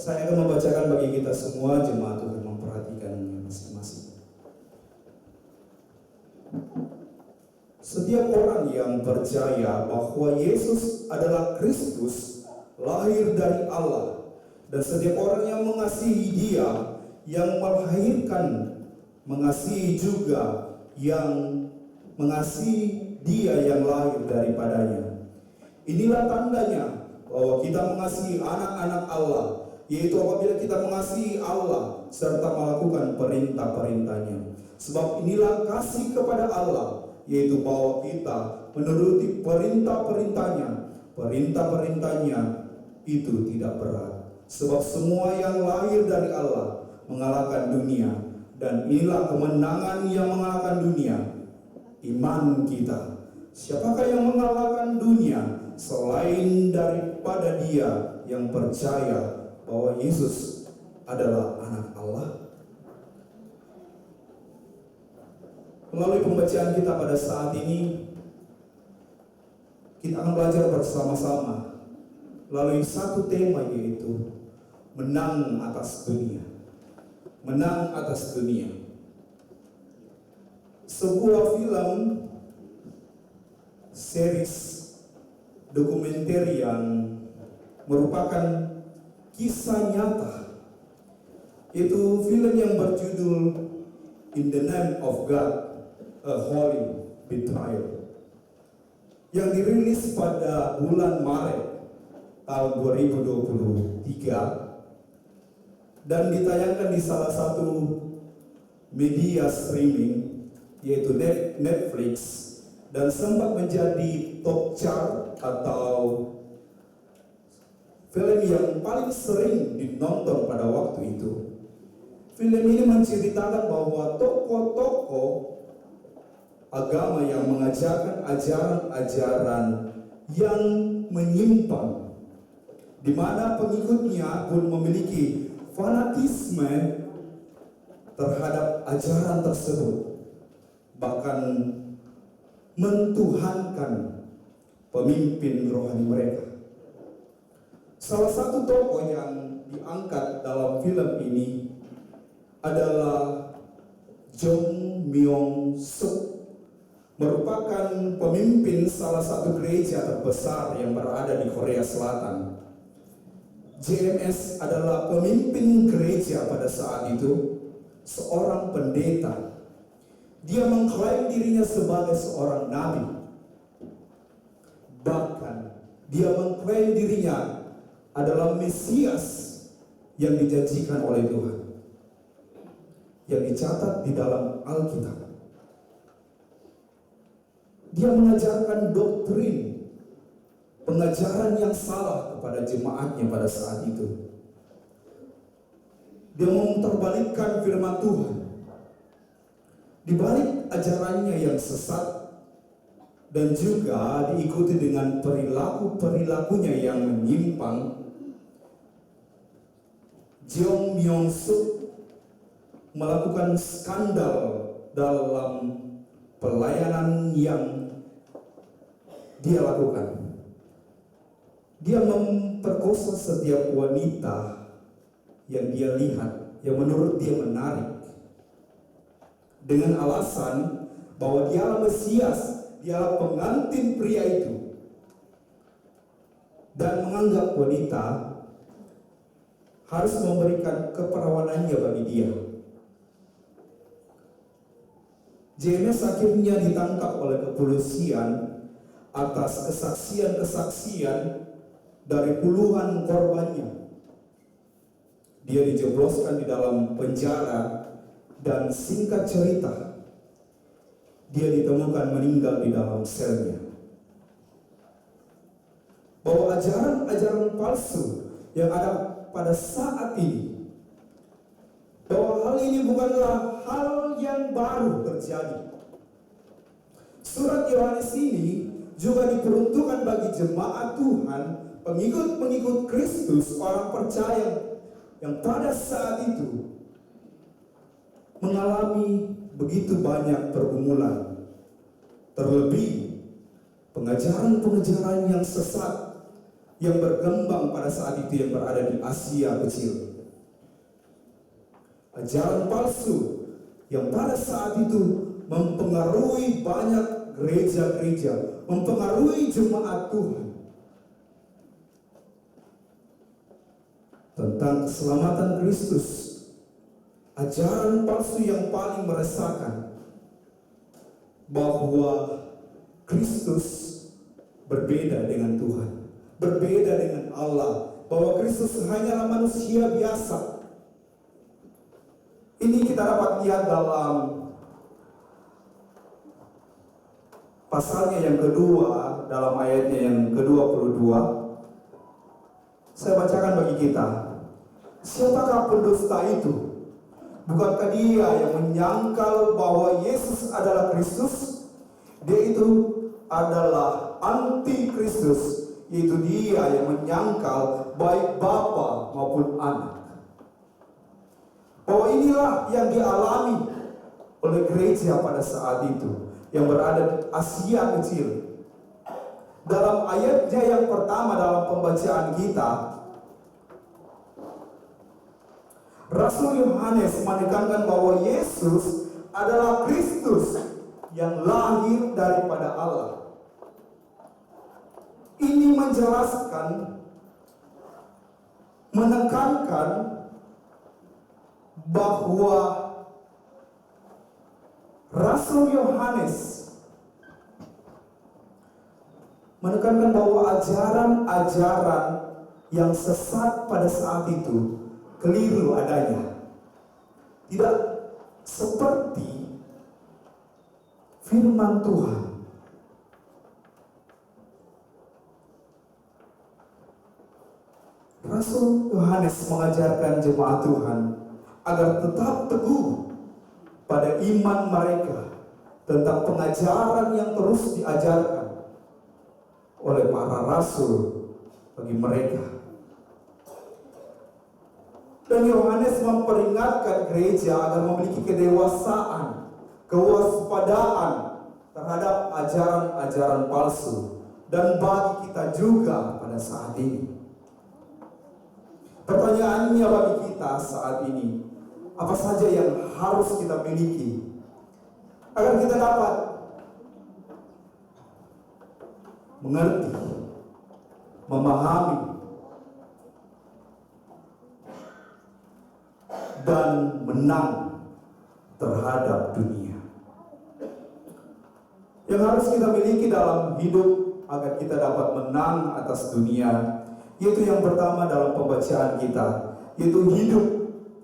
Saya akan membacakan bagi kita semua, jemaat Tuhan memperhatikannya masing-masing. Setiap orang yang percaya bahwa Yesus adalah Kristus, lahir dari Allah, dan setiap orang yang mengasihi Dia yang melahirkan, mengasihi juga yang mengasihi Dia yang lahir daripadanya. Inilah tandanya bahwa kita mengasihi anak-anak Allah, yaitu apabila kita mengasihi Allah serta melakukan perintah-perintahnya. Sebab inilah kasih kepada Allah, yaitu bahwa kita menuruti perintah-perintahnya. Perintah-perintahnya itu tidak berat. Sebab semua yang lahir dari Allah mengalahkan dunia, dan inilah kemenangan yang mengalahkan dunia, iman kita. Siapakah yang mengalahkan dunia selain daripada dia yang percaya bahwa Yesus adalah anak Allah? Melalui pembacaan kita pada saat ini, kita akan belajar bersama-sama melalui satu tema, yaitu menang atas dunia. Menang atas dunia. Sebuah film series dokumenter yang merupakan kisah nyata, itu film yang berjudul In the Name of God, A Holy Betrayal, yang dirilis pada bulan Maret tahun 2023 dan ditayangkan di salah satu media streaming, yaitu Netflix, dan sempat menjadi top chart atau film yang paling sering ditonton pada waktu itu. Film ini menceritakan bahwa tokoh-tokoh agama yang mengajarkan ajaran-ajaran yang menyimpang, di mana pengikutnya pun memiliki fanatisme terhadap ajaran tersebut, bahkan mentuhankan pemimpin rohani mereka. Salah satu tokoh yang diangkat dalam film ini adalah Jong Myung Suk, merupakan pemimpin salah satu gereja terbesar yang berada di Korea Selatan. JMS adalah pemimpin gereja pada saat itu, seorang pendeta. Dia mengklaim dirinya sebagai seorang nabi. Bahkan dia mengklaim dirinya adalah Mesias yang dijanjikan oleh Tuhan, yang dicatat di dalam Alkitab. Dia mengajarkan doktrin, pengajaran yang salah kepada jemaatnya pada saat itu. Dia memutarbalikkan firman Tuhan. Di balik ajarannya yang sesat dan juga diikuti dengan perilaku-perilakunya yang menyimpang, Jong Myung Suk melakukan skandal dalam pelayanan yang dia lakukan. Dia memperkosa setiap wanita yang dia lihat, yang menurut dia menarik, dengan alasan bahwa dia Mesias, dia pengantin pria itu, dan menganggap wanita harus memberikan keperawanannya bagi dia. JMS akhirnya ditangkap oleh kepolisian atas kesaksian-kesaksian dari puluhan korbannya. Dia dijebloskan di dalam penjara, dan singkat cerita, dia ditemukan meninggal di dalam selnya. Bahwa ajaran-ajaran palsu yang ada pada saat ini, bahwa hal ini bukanlah hal yang baru terjadi. Surat Yohanes ini juga diperuntukkan bagi jemaat Tuhan, pengikut-pengikut Kristus, orang percaya yang pada saat itu mengalami begitu banyak pergumulan, terlebih pengajaran-pengajaran yang sesat yang berkembang pada saat itu yang berada di Asia Kecil. Ajaran palsu yang pada saat itu mempengaruhi banyak gereja-gereja, mempengaruhi jemaat Tuhan. Tentang keselamatan Kristus, ajaran palsu yang paling meresahkan bahwa Kristus berbeda dengan Tuhan, berbeda dengan Allah, bahwa Kristus hanyalah manusia biasa. Ini kita dapat lihat dalam pasalnya yang kedua, dalam ayatnya yang ke-22. Saya bacakan bagi kita. Siapakah pendusta itu? Bukankah dia yang menyangkal bahwa Yesus adalah Kristus? Dia itu adalah anti-Kristus, yaitu dia yang menyangkal baik Bapa maupun Anak. Bahwa inilah yang dialami oleh gereja pada saat itu, yang berada di Asia Kecil. Dalam ayatnya yang pertama dalam pembacaan kita, Rasul Yohanes menekankan bahwa Yesus adalah Kristus yang lahir daripada Allah. Ini menjelaskan, menekankan bahwa Rasul Yohanes menekankan bahwa ajaran-ajaran yang sesat pada saat itu keliru adanya. Tidak seperti firman Tuhan. Rasul Yohanes mengajarkan jemaat Tuhan agar tetap teguh pada iman mereka tentang pengajaran yang terus diajarkan oleh para rasul bagi mereka. Dan Yohanes memperingatkan gereja agar memiliki kedewasaan, kewaspadaan terhadap ajaran-ajaran palsu, dan bagi kita juga pada saat ini. Pertanyaannya bagi kita saat ini, apa saja yang harus kita miliki agar kita dapat mengerti, memahami, dan menang terhadap dunia. Yang harus kita miliki dalam hidup agar kita dapat menang atas dunia, yaitu yang pertama dalam pembacaan kita, yaitu hidup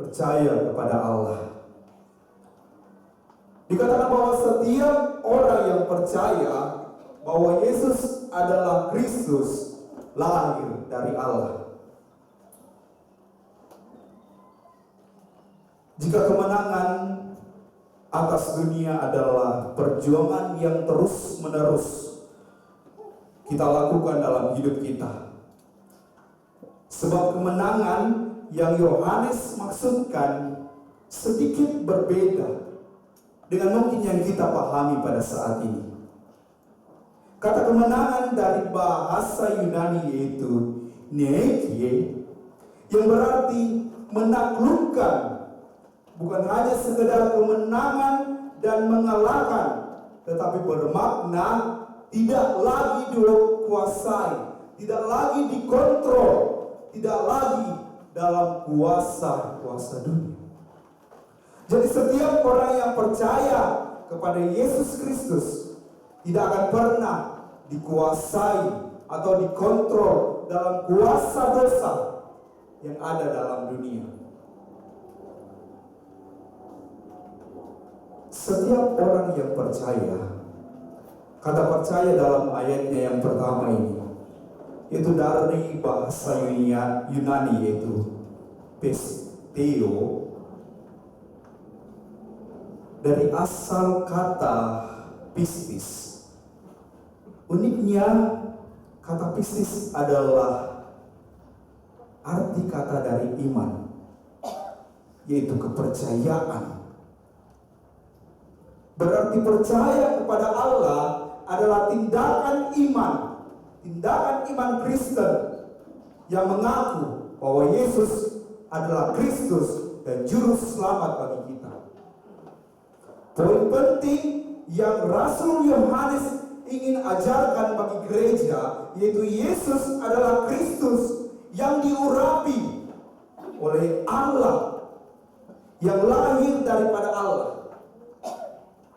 percaya kepada Allah. Dikatakan bahwa setiap orang yang percaya bahwa Yesus adalah Kristus lahir dari Allah. Jika kemenangan atas dunia adalah perjuangan yang terus-menerus kita lakukan dalam hidup kita. Sebab kemenangan yang Yohanes maksudkan sedikit berbeda dengan mungkin yang kita pahami pada saat ini. Kata kemenangan dari bahasa Yunani yaitu nekie, yang berarti menaklukkan, bukan hanya sekedar kemenangan dan mengalahkan, tetapi bermakna tidak lagi dikuasai, tidak lagi dikontrol, tidak lagi dalam kuasa dunia. Jadi setiap orang yang percaya kepada Yesus Kristus tidak akan pernah dikuasai atau dikontrol dalam kuasa dosa yang ada dalam dunia. Setiap orang yang percaya, kata percaya dalam ayatnya yang pertama ini, itu dari bahasa Yunani yaitu pisteo, dari asal kata pistis. Uniknya kata pistis adalah arti kata dari iman, yaitu kepercayaan. Berarti percaya kepada Allah adalah tindakan iman Kristen yang mengaku bahwa Yesus adalah Kristus dan juru selamat bagi kita. Poin penting yang Rasul Yohanes ingin ajarkan bagi gereja yaitu Yesus adalah Kristus yang diurapi oleh Allah, yang lahir daripada Allah.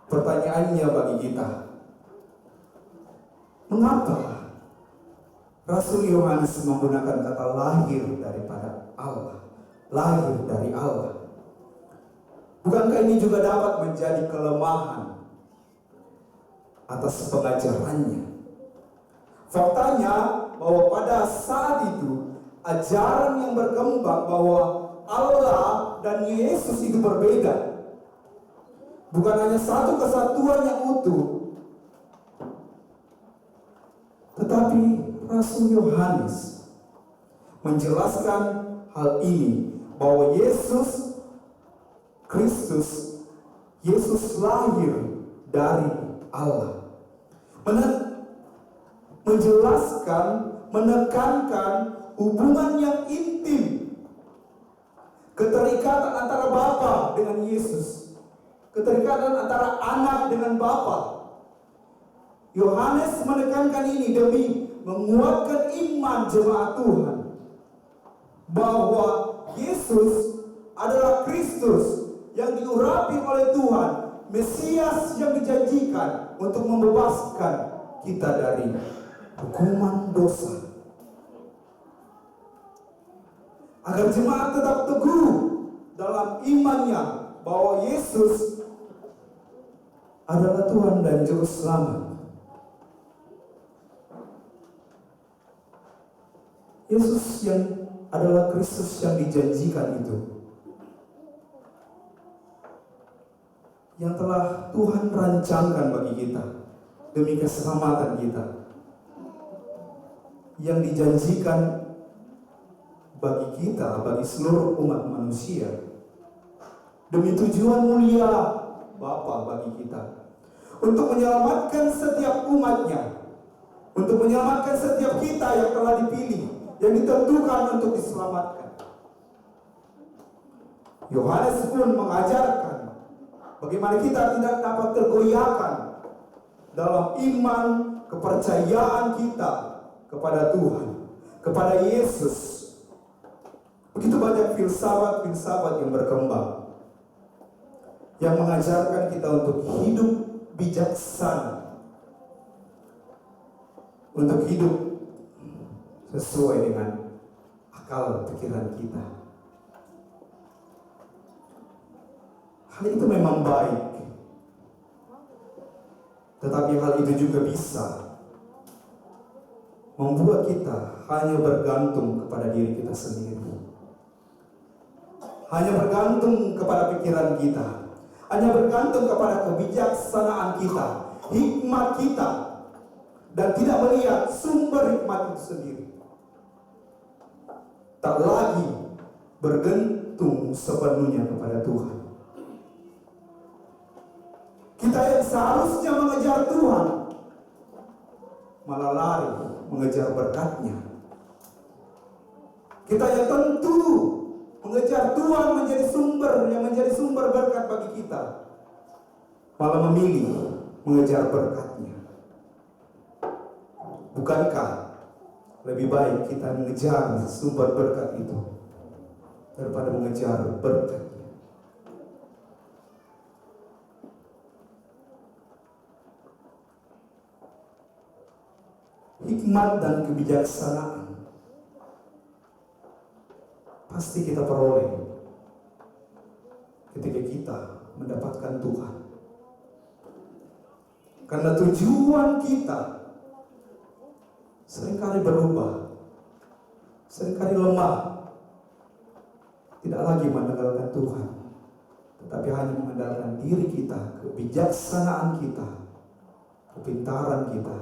Pertanyaannya bagi kita, mengapa Rasul Yohanes menggunakan kata lahir daripada Allah, lahir dari Allah. Bukankah ini juga dapat menjadi kelemahan atas pengajarannya? Faktanya bahwa pada saat itu ajaran yang berkembang bahwa Allah dan Yesus itu berbeda. Bukan hanya satu kesatuan yang utuh, tetapi Rasul Yohanes menjelaskan hal ini, bahwa Yesus Kristus, Yesus lahir dari Allah. Menjelaskan, menekankan hubungan yang intim, keterikatan antara Bapa dengan Yesus, keterikatan antara anak dengan Bapa. Yohanes menekankan ini demi menguatkan iman jemaat Tuhan bahwa Yesus adalah Kristus yang diurapi oleh Tuhan, Mesias yang dijanjikan untuk membebaskan kita dari hukuman dosa. Agar jemaat tetap teguh dalam imannya bahwa Yesus adalah Tuhan dan Juru Selamat. Yesus yang adalah Kristus yang dijanjikan itu, yang telah Tuhan rancangkan bagi kita demi keselamatan kita, yang dijanjikan bagi kita, bagi seluruh umat manusia, demi tujuan mulia Bapa bagi kita, untuk menyelamatkan setiap umatnya, untuk menyelamatkan setiap kita yang telah dipilih, yang ditentukan untuk diselamatkan. Yohanes pun mengajarkan bagaimana kita tidak dapat tergoyahkan dalam iman kepercayaan kita kepada Tuhan, kepada Yesus. Begitu banyak filsafat-filsafat yang berkembang, yang mengajarkan kita untuk hidup bijaksana, untuk hidup sesuai dengan akal pikiran kita. Hal itu memang baik, tetapi hal itu juga bisa membuat kita hanya bergantung kepada diri kita sendiri, hanya bergantung kepada pikiran kita, hanya bergantung kepada kebijaksanaan kita, hikmat kita, dan tidak melihat sumber hikmat itu sendiri. Tak lagi bergantung sepenuhnya kepada Tuhan. Kita yang seharusnya mengejar Tuhan malah lari mengejar berkat-Nya. Kita yang tentu mengejar Tuhan yang menjadi sumber berkat bagi kita, malah memilih mengejar berkat-Nya. Bukankah lebih baik kita mengejar sumber berkat itu daripada mengejar berkat? Hikmat dan kebijaksanaan pasti kita peroleh ketika kita mendapatkan Tuhan. Karena tujuan kita seringkali berubah, seringkali lemah, tidak lagi mengandalkan Tuhan, tetapi hanya mengandalkan diri kita, kebijaksanaan kita, kepintaran kita,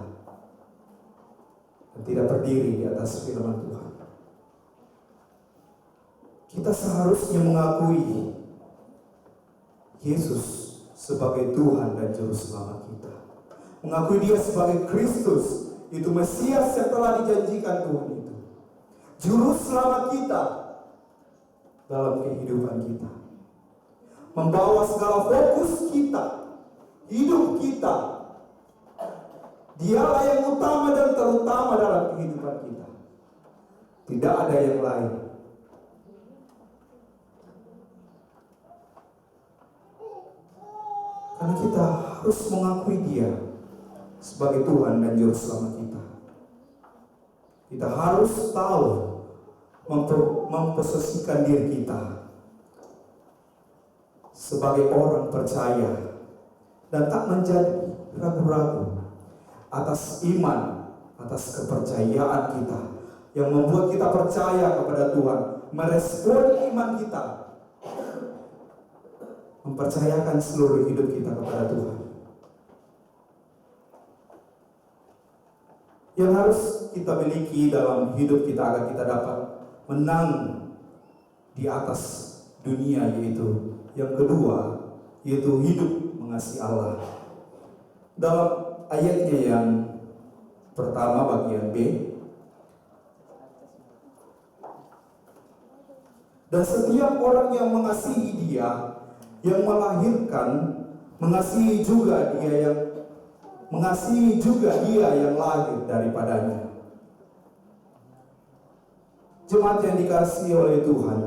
dan tidak berdiri di atas firman Tuhan. Kita seharusnya mengakui Yesus sebagai Tuhan dan Juru Selamat kita, mengakui Dia sebagai Kristus, itu Mesias yang telah dijanjikan Tuhan itu, Juru Selamat kita dalam kehidupan kita, membawa segala fokus kita, hidup kita. Dialah yang utama dan terutama dalam kehidupan kita. Tidak ada yang lain. Karena kita harus mengakui Dia sebagai Tuhan dan Juru Selamat kita. Kita harus tahu memposisikan diri kita sebagai orang percaya dan tak menjadi ragu-ragu atas iman, atas kepercayaan kita yang membuat kita percaya kepada Tuhan, merespon iman kita, mempercayakan seluruh hidup kita kepada Tuhan. Yang harus kita miliki dalam hidup kita agar kita dapat menang di atas dunia, yaitu yang kedua, yaitu hidup mengasihi Allah. Dalam ayatnya yang pertama bagian B, dan setiap orang yang mengasihi Dia yang melahirkan, mengasihi juga Dia yang lahir daripadanya. Jemaat yang dikasihi oleh Tuhan,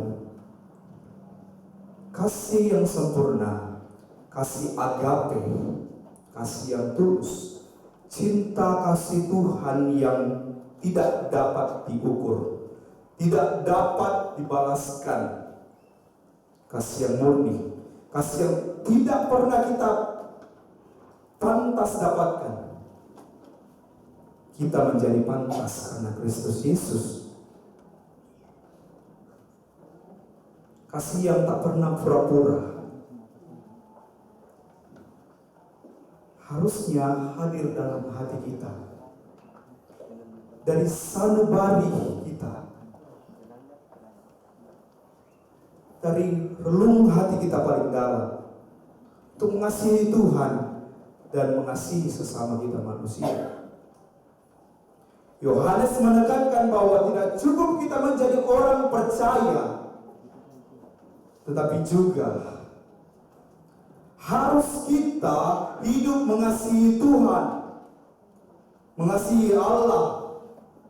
kasih yang sempurna, kasih agape, kasih yang tulus, cinta kasih Tuhan yang tidak dapat diukur, tidak dapat dibalaskan, kasih yang murni, kasih yang tidak pernah kita pantas dapatkan. Kita menjadi pantas karena Kristus Yesus. Kasih yang tak pernah pura-pura, harusnya hadir dalam hati kita. Dari sanubari kita, dari relung hati kita paling dalam, untuk mengasihi Tuhan dan mengasihi sesama kita manusia. Yohanes menekankan bahwa tidak cukup kita menjadi orang percaya, tetapi juga harus kita hidup mengasihi Tuhan, mengasihi Allah.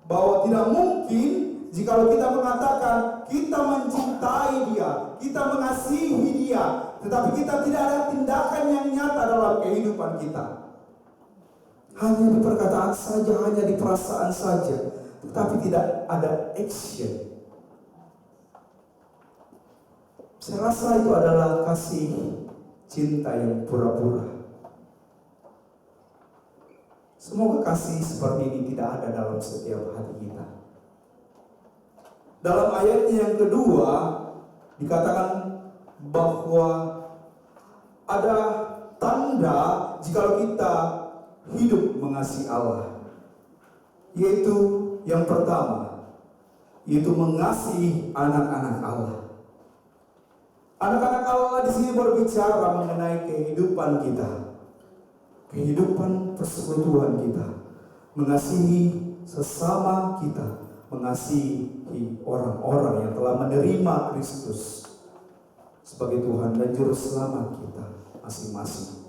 Bahwa tidak mungkin jikalau kita mengatakan kita mencintai Dia, kita mengasihi Dia, tetapi kita tidak ada tindakan yang nyata dalam kehidupan kita. Hanya di perkataan saja, hanya di perasaan saja, tetapi tidak ada action. Saya rasa itu adalah kasih cinta yang pura-pura. Semoga kasih seperti ini tidak ada dalam setiap hati kita. Dalam ayatnya yang kedua dikatakan bahwa ada tanda jikalau kita hidup mengasihi Allah, yaitu yang pertama, yaitu mengasihi anak-anak Allah. Anak-anak Allah di sini berbicara mengenai kehidupan kita, kehidupan persekutuan kita, mengasihi sesama kita, mengasihi orang-orang yang telah menerima Kristus sebagai Tuhan dan Juru Selamat kita masing-masing.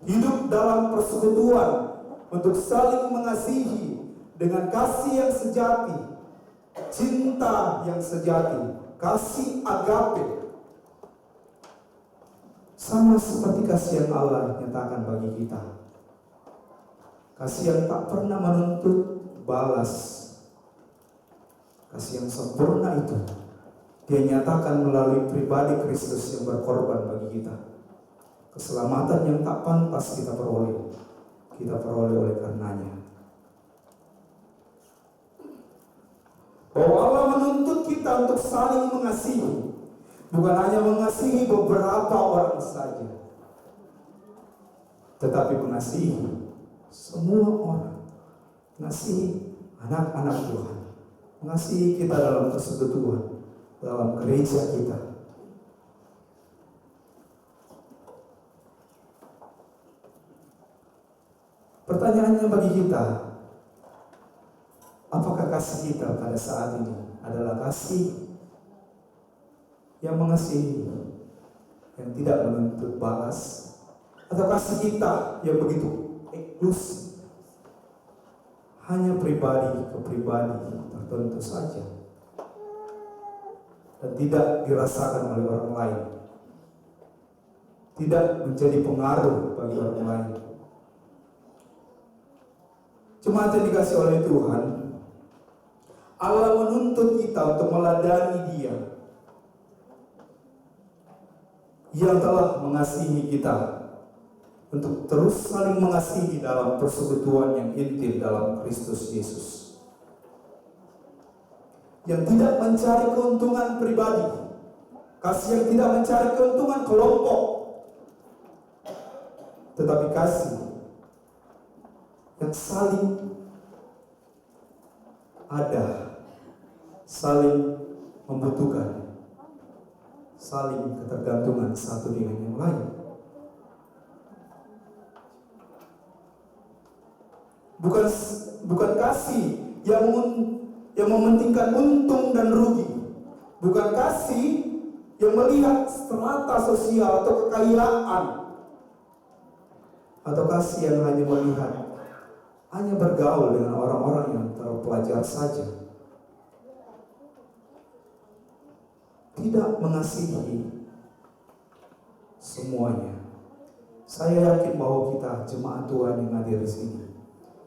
Hidup dalam persekutuan untuk saling mengasihi dengan kasih yang sejati, cinta yang sejati, kasih agape, sama seperti kasih yang Allah nyatakan bagi kita. Kasih yang tak pernah menuntut balas, kasih yang sempurna itu Dia nyatakan melalui pribadi Kristus yang berkorban bagi kita. Keselamatan yang tak pantas kita peroleh oleh karenanya. Bahwa Allah menuntut kita untuk saling mengasihi, bukan hanya mengasihi beberapa orang saja, tetapi mengasihi semua orang, mengasihi anak-anak Tuhan, mengasihi kita dalam persekutuan, dalam gereja kita. Pertanyaannya bagi kita, apakah kasih kita pada saat ini adalah kasih yang mengasihi, yang tidak menuntut balas, atau kasih kita yang begitu eksklusif, hanya pribadi ke pribadi tertentu saja, dan tidak dirasakan oleh orang lain, tidak menjadi pengaruh bagi orang lain. Jemaat yang dikasih oleh Tuhan, Allah menuntut kita untuk meladani Dia yang telah mengasihi kita, untuk terus saling mengasihi dalam persekutuan yang intim dalam Kristus Yesus, yang tidak mencari keuntungan pribadi, kasih yang tidak mencari keuntungan kelompok, tetapi kasih yang saling ada, saling membutuhkan, saling ketergantungan satu dengan yang lain. Bukan kasih yang mementingkan untung dan rugi, bukan kasih yang melihat strata sosial atau kekayaan, atau kasih yang hanya bergaul dengan orang-orang yang terpelajar saja. Tidak mengasihi semuanya. Saya yakin bahwa kita jemaat Tuhan yang hadir di sini,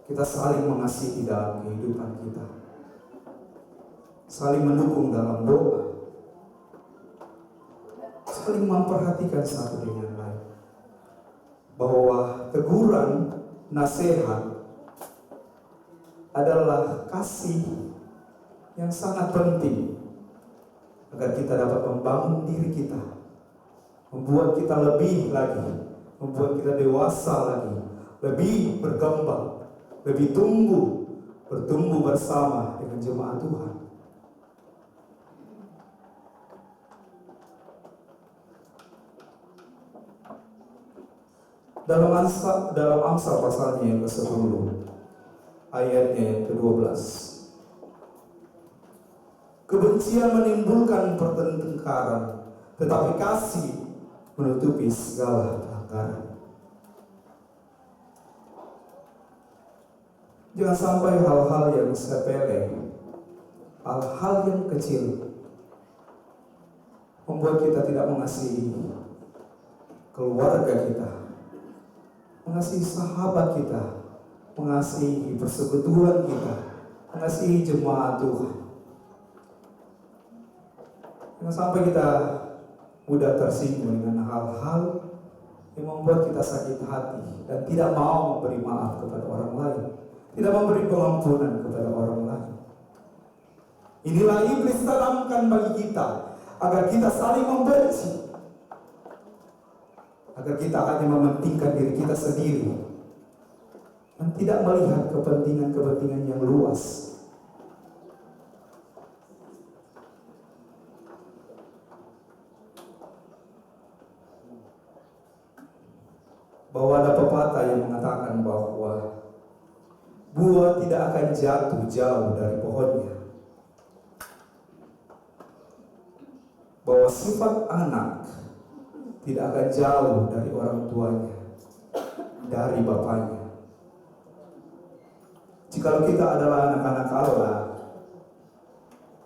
kita saling mengasihi dalam kehidupan kita, saling mendukung dalam doa, saling memperhatikan satu dengan lain. Bahwa teguran, nasihat adalah kasih yang sangat penting agar kita dapat membangun diri kita, membuat kita lebih lagi, membuat kita dewasa lagi, lebih berkembang, lebih bertumbuh bersama dengan jemaat Tuhan. Dalam Amsal pasalnya yang ke-10, ayatnya yang ke-12. Kebencian menimbulkan pertengkaran, tetapi kasih menutupi segala pelanggaran. Jangan sampai hal-hal yang sepele, hal-hal yang kecil membuat kita tidak mengasihi keluarga kita, mengasihi sahabat kita, mengasihi persekutuan kita, mengasihi jemaat Tuhan. Jangan sampai kita mudah tersinggung dengan hal-hal yang membuat kita sakit hati dan tidak mau memberi maaf kepada orang lain, tidak memberi pengampunan kepada orang lain. Inilah iblis tanamkan bagi kita, agar kita saling membenci, agar kita hanya mementingkan diri kita sendiri dan tidak melihat kepentingan-kepentingan yang luas. Bahwa ada pepatah yang mengatakan bahwa buah tidak akan jatuh jauh dari pohonnya. Bahwa sifat anak tidak akan jauh dari orang tuanya, dari bapaknya. Jikalau kita adalah anak-anak Allah,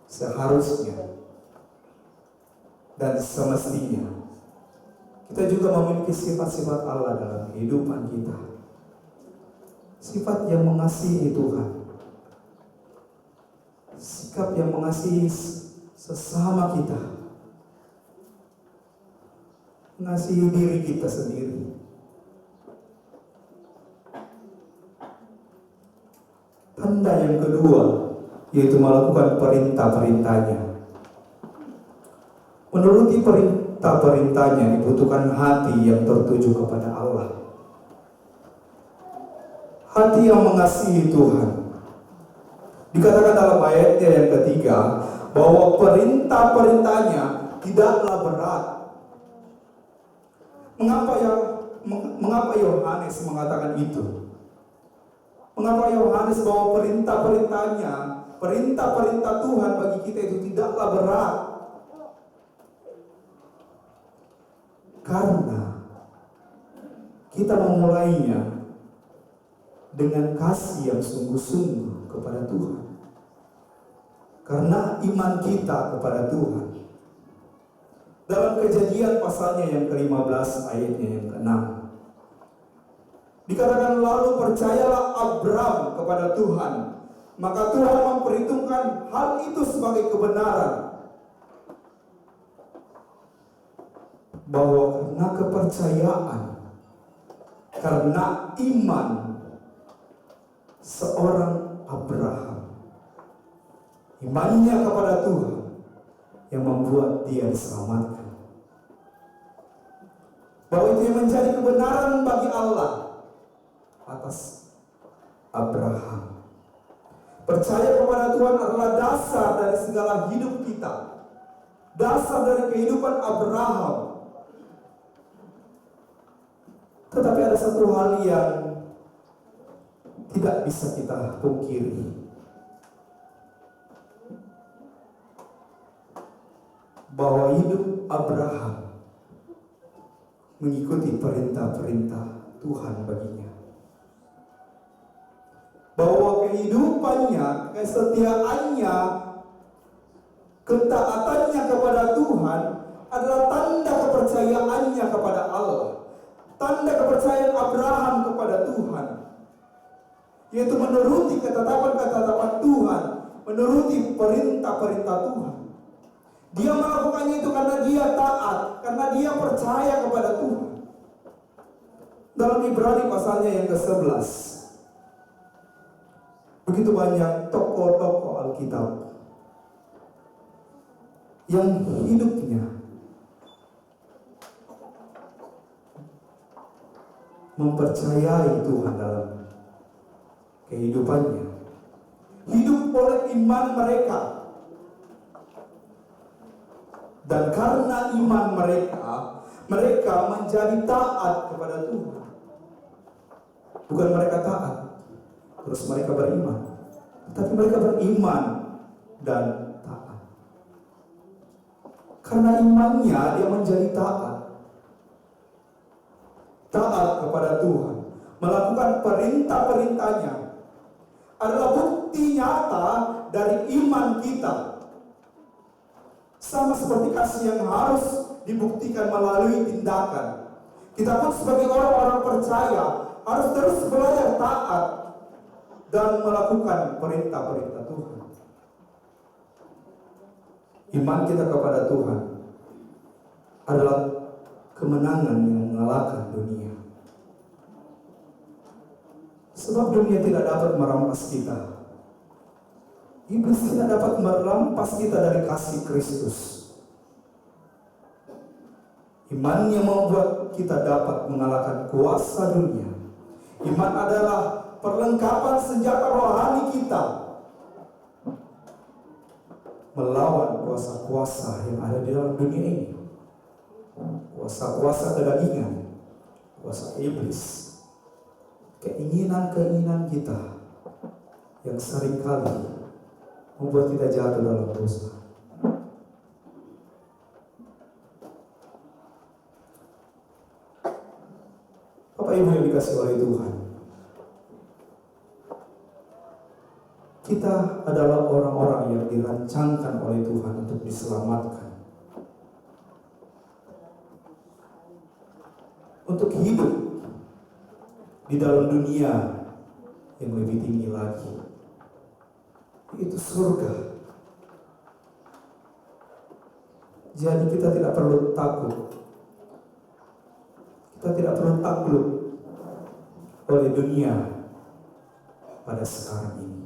seharusnya dan semestinya kita juga memiliki sifat-sifat Allah dalam kehidupan kita. Sifat yang mengasihi Tuhan, sikap yang mengasihi sesama kita, mengasihi diri kita sendiri. Tanda yang kedua yaitu melakukan perintah-perintahnya. Menuruti perintah-perintahnya dibutuhkan hati yang tertuju kepada Allah, hati yang mengasihi Tuhan. Dikatakan dalam ayatnya yang ketiga bahwa perintah-perintahnya tidaklah berat. Mengapa Yohanes mengatakan itu? Mengapa Yohanes bahwa perintah-perintahnya, perintah-perintah Tuhan bagi kita itu tidaklah berat? Karena kita memulainya dengan kasih yang sungguh-sungguh kepada Tuhan. Karena iman kita kepada Tuhan. Dalam Kejadian pasalnya yang ke-15 ayatnya yang ke-6, dikatakan lalu percayalah Abram kepada Tuhan, maka Tuhan memperhitungkan hal itu sebagai kebenaran. Bahwa karena kepercayaan, karena iman seorang Abraham, imannya kepada Tuhan yang membuat dia diselamatkan. Bahwa itu yang menjadi kebenaran bagi Allah atas Abraham. Percaya kepada Tuhan adalah dasar dari segala hidup kita, dasar dari kehidupan Abraham. Tetapi ada satu hal yang tidak bisa kita pungkiri. Bahwa hidup Abraham mengikuti perintah-perintah Tuhan baginya. Bahwa kehidupannya, kesetiaannya, ketaatannya kepada Tuhan adalah tanda kepercayaannya kepada Allah. Tanda kepercayaan Abraham kepada Tuhan, yaitu menuruti ketetapan-ketetapan Tuhan, menuruti perintah-perintah Tuhan. Dia melakukannya itu karena dia taat, karena dia percaya kepada Tuhan. Dalam Ibrani pasalnya yang ke-11, begitu banyak tokoh-tokoh Alkitab yang hidupnya mempercayai Tuhan dalam kehidupannya, hidup oleh iman mereka, dan karena iman mereka menjadi taat kepada Tuhan. Bukan mereka taat terus mereka beriman, tapi mereka beriman dan taat. Karena imannya dia menjadi taat kepada Tuhan, melakukan perintah-perintahnya adalah bukti nyata dari iman kita. Sama seperti kasih yang harus dibuktikan melalui tindakan. Kita pun sebagai orang-orang percaya harus terus belajar taat dan melakukan perintah-perintah Tuhan. Iman kita kepada Tuhan adalah kemenangan yang mengalahkan dunia. Sebab dunia tidak dapat merampas kita. Iblis tidak dapat merampas kita dari kasih Kristus. Iman yang membuat kita dapat mengalahkan kuasa dunia. Iman adalah perlengkapan senjata rohani kita melawan kuasa-kuasa yang ada di dalam dunia ini. Kuasa-kuasa kedagingan, kuasa iblis, keinginan-keinginan kita yang seringkali membuat kita jatuh dalam dosa. Bapak Ibu yang dikasihi oleh Tuhan, kita adalah orang-orang yang dirancangkan oleh Tuhan untuk diselamatkan, untuk hidup di dalam dunia yang lebih tinggi lagi, yaitu surga. Jadi kita tidak perlu takut, kita tidak perlu takluk oleh dunia pada sekarang ini.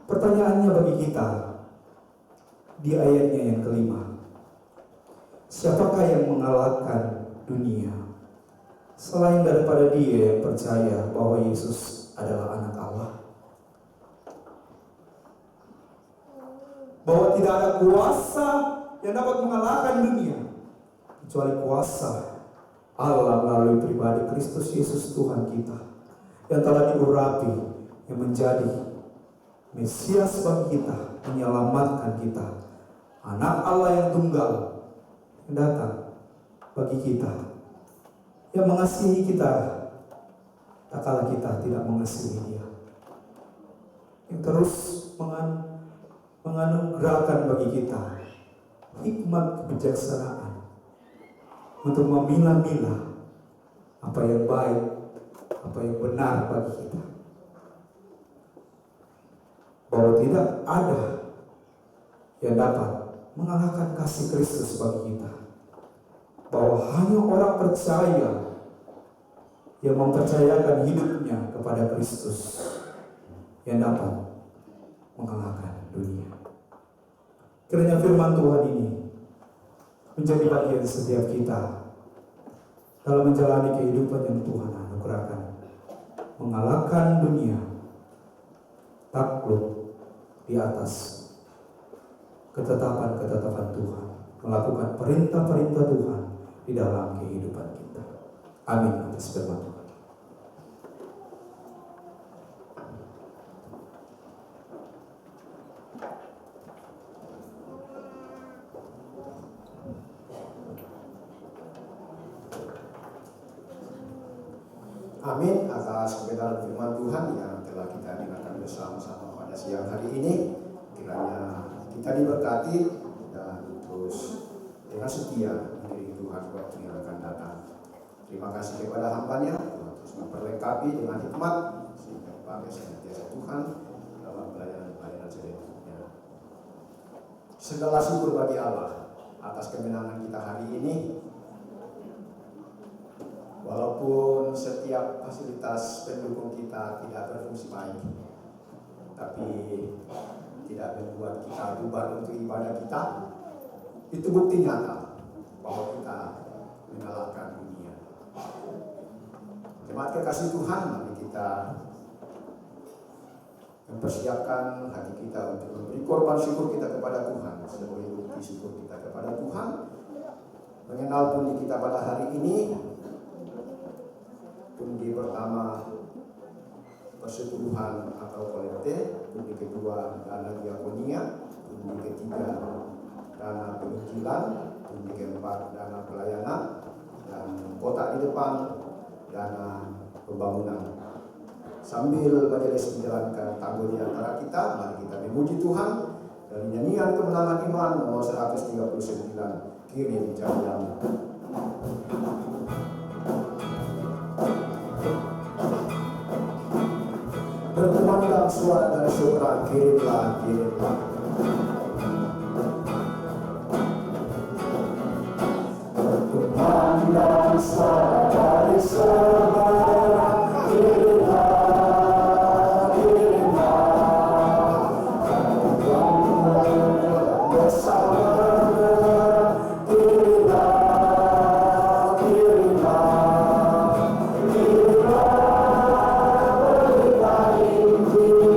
Pertanyaannya bagi kita di ayatnya yang kelima, siapakah yang mengalahkan dunia selain daripada dia yang percaya bahwa Yesus adalah anak Allah? Bahwa tidak ada kuasa yang dapat mengalahkan dunia kecuali kuasa Allah melalui pribadi Kristus Yesus Tuhan kita, yang telah diurapi, yang menjadi Mesias bagi kita, menyelamatkan kita, anak Allah yang tunggal yang datang bagi kita, yang mengasihi kita tak kala kita tidak mengasihi dia, yang terus menganugerahkan bagi kita hikmat kebijaksanaan untuk memilah-milah apa yang baik, apa yang benar bagi kita. Bahwa tidak ada yang dapat mengalahkan kasih Kristus bagi kita. Bahwa hanya orang percaya yang mempercayakan hidupnya kepada Kristus yang dapat mengalahkan dunia. Kiranya firman Tuhan ini menjadi bagian setiap kita dalam menjalani kehidupan yang Tuhan anugerahkan, mengalahkan dunia, takluk di atas ketetapan-ketetapan Tuhan, melakukan perintah-perintah Tuhan di dalam kehidupan kita. Amin atas firman Tuhan. Amin atas kebenaran firman Tuhan yang telah kita dengarkan bersama-sama pada siang hari ini. Kiranya kita diberkati dan terus dengan setia mengiringi Tuhan waktu yang akan datang. Terima kasih kepada hamba-Nya, Tuhan terus memperlengkapi dengan hikmat sehingga dipakai senantiasa Tuhan dalam pelayanan selanjutnya. Segala syukur bagi Allah atas kemenangan kita hari ini. Walaupun setiap fasilitas pendukung kita tidak berfungsi baik, tapi tidak membuat kita bubar untuk ibadah kita. Itu bukti nyata bahwa kita mengalahkan dunia. Jemaat kekasih Tuhan, mari kita mempersiapkan hati kita untuk memberi korban syukur kita kepada Tuhan sebagai bukti syukur kita kepada Tuhan. Mengenal pundi kita pada hari ini. Pundi pertama persepuluhan atau kolekte, pundi kedua dana diakonia, pundi ketiga dana penginjilan, pundi keempat dana pelayanan, dan kotak di depan dana pembangunan. Sambil majelis menjalankan tanggul di antara kita, mari kita memuji Tuhan dari nyanyian kemenangan iman nomor 139, kirim jam-jam. Berkumandang suara dari surga, kirimlah, kirimlah. Berkumandang suara dari surga, kirimlah, kirimlah. Kamu bersama, kirimlah, kirimlah, kirimlah. Berita Injil,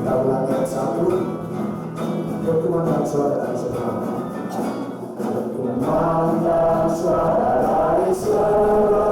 Kita ulangi yang satu. Pertemuan suara dan saudara. Pertemuan dan suara dari saudara.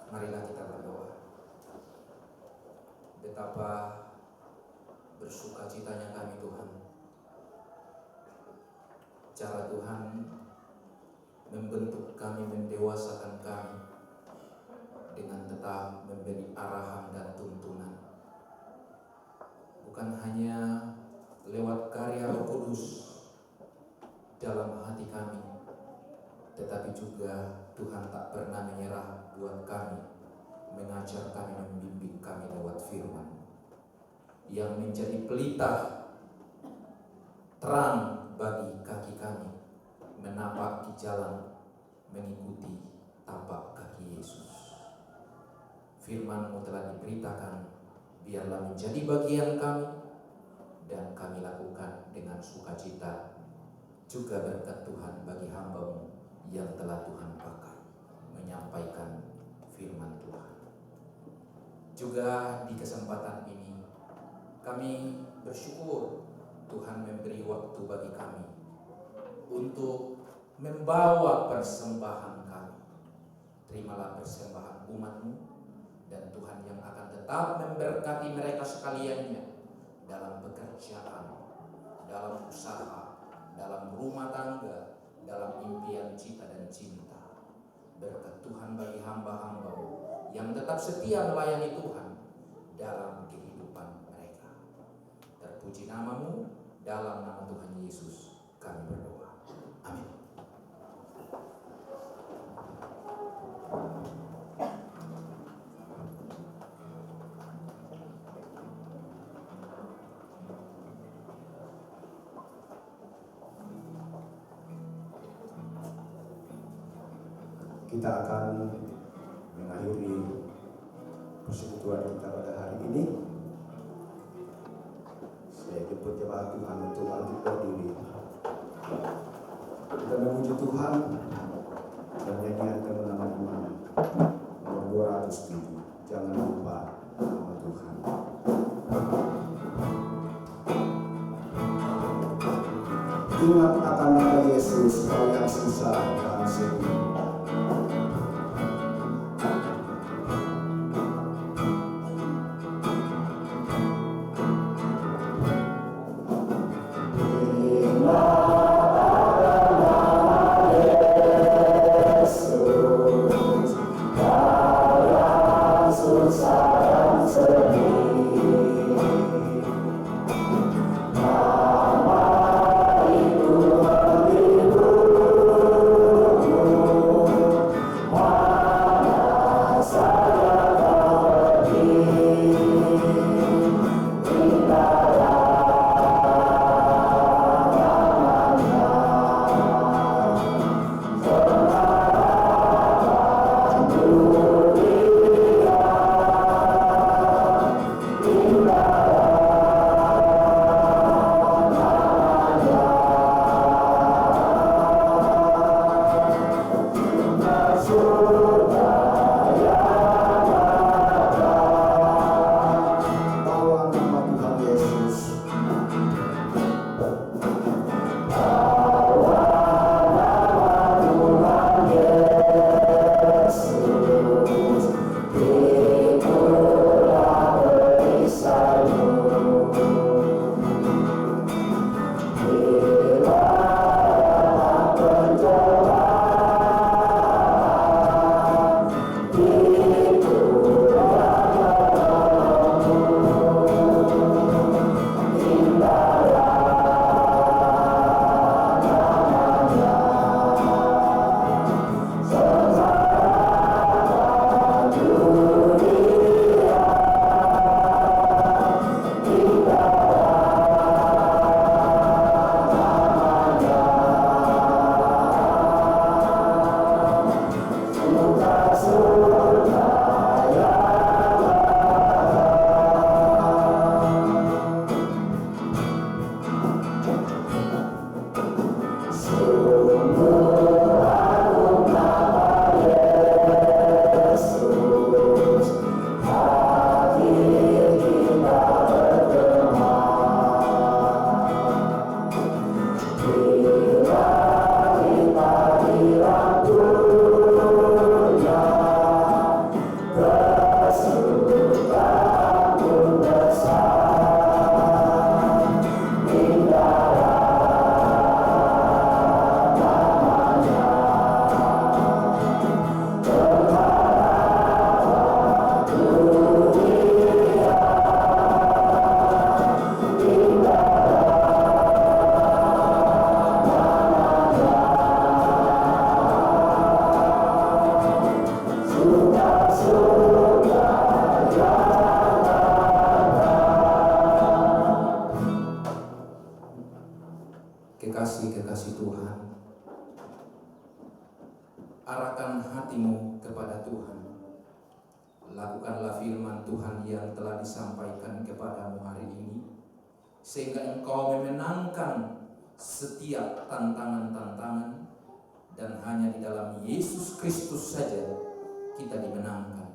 Marilah kita berdoa. Betapa bersukacitanya kami Tuhan. Cara Tuhan membentuk kami, mendewasakan kami dengan tetap memberi arahan dan tuntunan. Bukan hanya lewat karya Roh Kudus dalam hati kami, tetapi juga Tuhan tak pernah menyerah buat kami, mengajar kami, membimbing kami lewat firman yang menjadi pelita terang bagi kaki kami menapaki jalan mengikuti tapak kaki Yesus. Firman-Mu telah diberitakan, biarlah menjadi bagian kami dan kami lakukan dengan sukacita. Juga berkat Tuhan bagi hamba-Mu yang telah Tuhan pakai menyampaikan firman Tuhan. Juga di kesempatan ini kami bersyukur Tuhan memberi waktu bagi kami untuk membawa persembahan kami. Terimalah persembahan umat-Mu, dan Tuhan yang akan tetap memberkati mereka sekaliannya dalam pekerjaan, dalam usaha, dalam rumah tangga, dalam impian cita dan cinta. Berkat Tuhan bagi hamba-hamba-Mu yang tetap setia melayani Tuhan dalam kehidupan mereka. Terpuji nama-Mu, dalam nama Tuhan Yesus kami berdoa. Amin. Kita akan mengakhiri persekutuan kita pada hari ini. Saya jemput jemaat Tuhan untuk bangkit berdiri. Kita memuji Tuhan dan nyanyian kemenangan iman nomor 207. Jangan lupa nama Tuhan. Ingat akan nama Yesus, kau yang susah dan sedih. arahkan hatimu kepada Tuhan. Lakukanlah firman Tuhan yang telah disampaikan kepadamu hari ini, sehingga engkau memenangkan setiap tantangan-tantangan, dan hanya di dalam Yesus Kristus saja kita dimenangkan.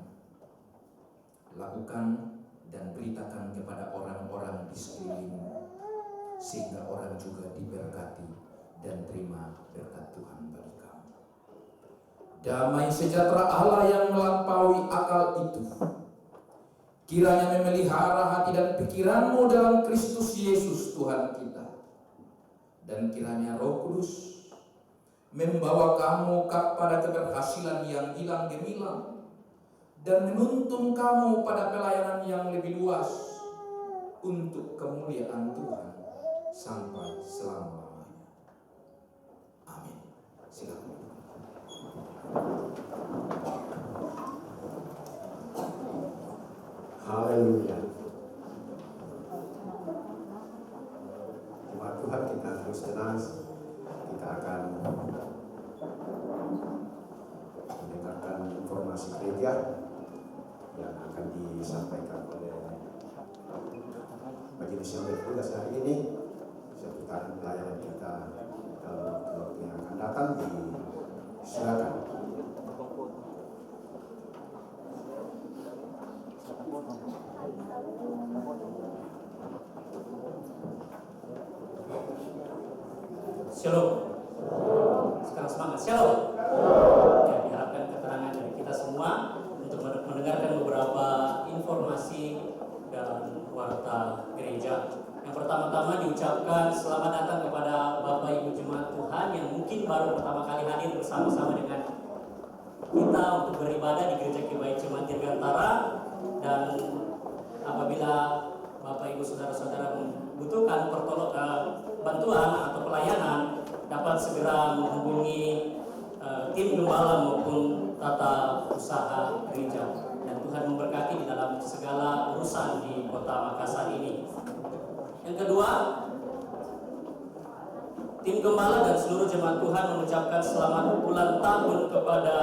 Lakukan dan beritakan kepada orang-orang di sekelilingmu, sehingga orang juga diberkati dan terima berkat Tuhan bagi kamu. Damai sejahtera Allah yang melampaui akal itu kiranya memelihara hati dan pikiranmu dalam Kristus Yesus Tuhan kita. Dan kiranya Roh Kudus membawa kamu kepada keberhasilan yang hilang gemilang, dan menuntun kamu pada pelayanan yang lebih luas untuk kemuliaan Tuhan sampai selama-lamanya. Amin. Silakan. Haleluya. Jemaat Tuhan, kita harus tenang. Kita akan mendengarkan informasi gereja yang akan disampaikan oleh majelis yang bertugas hari ini seputar pelayanan kita dalam waktu yang akan datang. Silakan. Shalom. Sekarang semangat. Shalom. Ya, diharapkan keterangan dari kita semua untuk mendengarkan beberapa informasi dalam warta gereja. Yang pertama-tama diucapkan selamat datang kepada Bapak Ibu Jemaat Tuhan yang mungkin baru pertama kali hadir bersama-sama dengan kita untuk beribadah di Gereja Kibaik Jemaat Dirgantara. Dan apabila Bapak Ibu saudara-saudara membutuhkan bantuan atau pelayanan, dapat segera menghubungi tim gembala maupun tata usaha gereja. Dan Tuhan memberkati di dalam segala urusan di Kota Makassar ini. Yang kedua, tim gembala dan seluruh jemaat Tuhan mengucapkan selamat ulang tahun kepada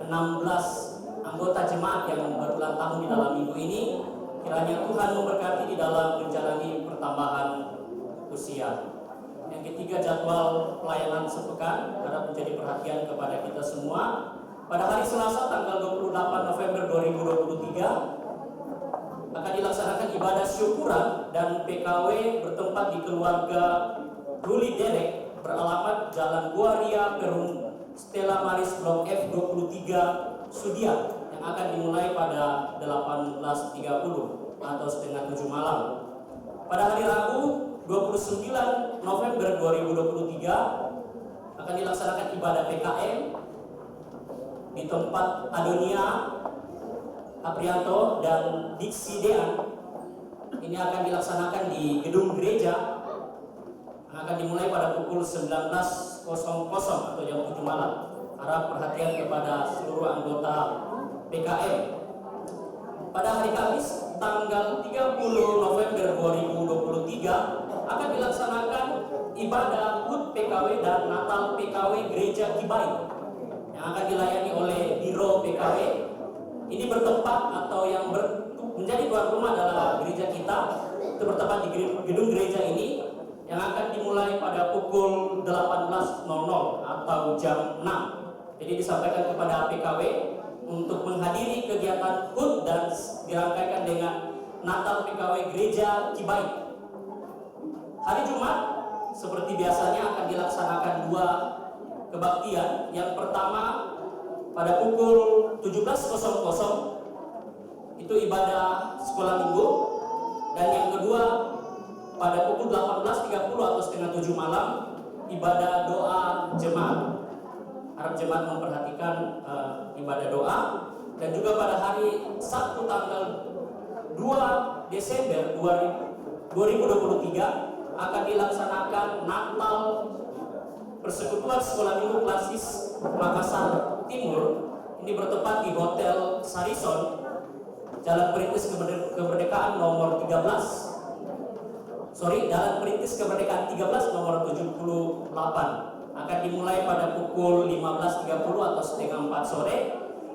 16 anggota jemaat yang berulang tahun di dalam minggu ini. Kiranya Tuhan memberkati di dalam menjalani pertambahan usia. Yang ketiga, jadwal pelayanan sepekan harap menjadi perhatian kepada kita semua. Pada hari Selasa tanggal 28 November 2023 akan dilaksanakan ibadah syukuran dan PKW bertempat di keluarga Ruli Derek beralamat Jalan Guaria Perum Stella Maris Blok F 23 Sudia, yang akan dimulai pada 18.30 atau setengah 7 malam. Pada hari Rabu 29 November 2023 akan dilaksanakan ibadah PKM di tempat Adonia Aprianto dan Diksi Dean. Ini akan dilaksanakan di gedung gereja, yang akan dimulai pada pukul 19.00 atau jam 7 malam. Harap perhatian kepada seluruh anggota PKM. Pada hari Kamis tanggal 30 November 2023 akan dilaksanakan ibadah HUT PKW dan Natal PKW Gereja Kibaik yang akan dilayani oleh Biro PKW. Ini bertempat atau yang menjadi tuan rumah adalah gereja kita. Itu bertempat di gedung gereja ini yang akan dimulai pada pukul 18.00 atau jam 6. Jadi disampaikan kepada PKW untuk menghadiri kegiatan HUT dan dirangkaikan dengan Natal PKW Gereja Kibaik. Hari Jumat seperti biasanya akan dilaksanakan 2 kebaktian. Yang pertama pada pukul 17.00 itu ibadah sekolah minggu, dan yang kedua pada pukul 18.30 atau setengah 7 malam ibadah doa jemaat. Harap jemaat memperhatikan ibadah doa. Dan juga pada hari Sabtu tanggal 2 Desember 2023 akan dilaksanakan Natal Persekutuan Sekolah Minggu Klasis Makassar Timur. Ini bertempat di Hotel Sarison, Jalan Perintis Kemerdekaan nomor 13. Jalan Perintis Kemerdekaan 13 nomor 78. akan dimulai pada pukul 15.30 atau setengah 4 sore.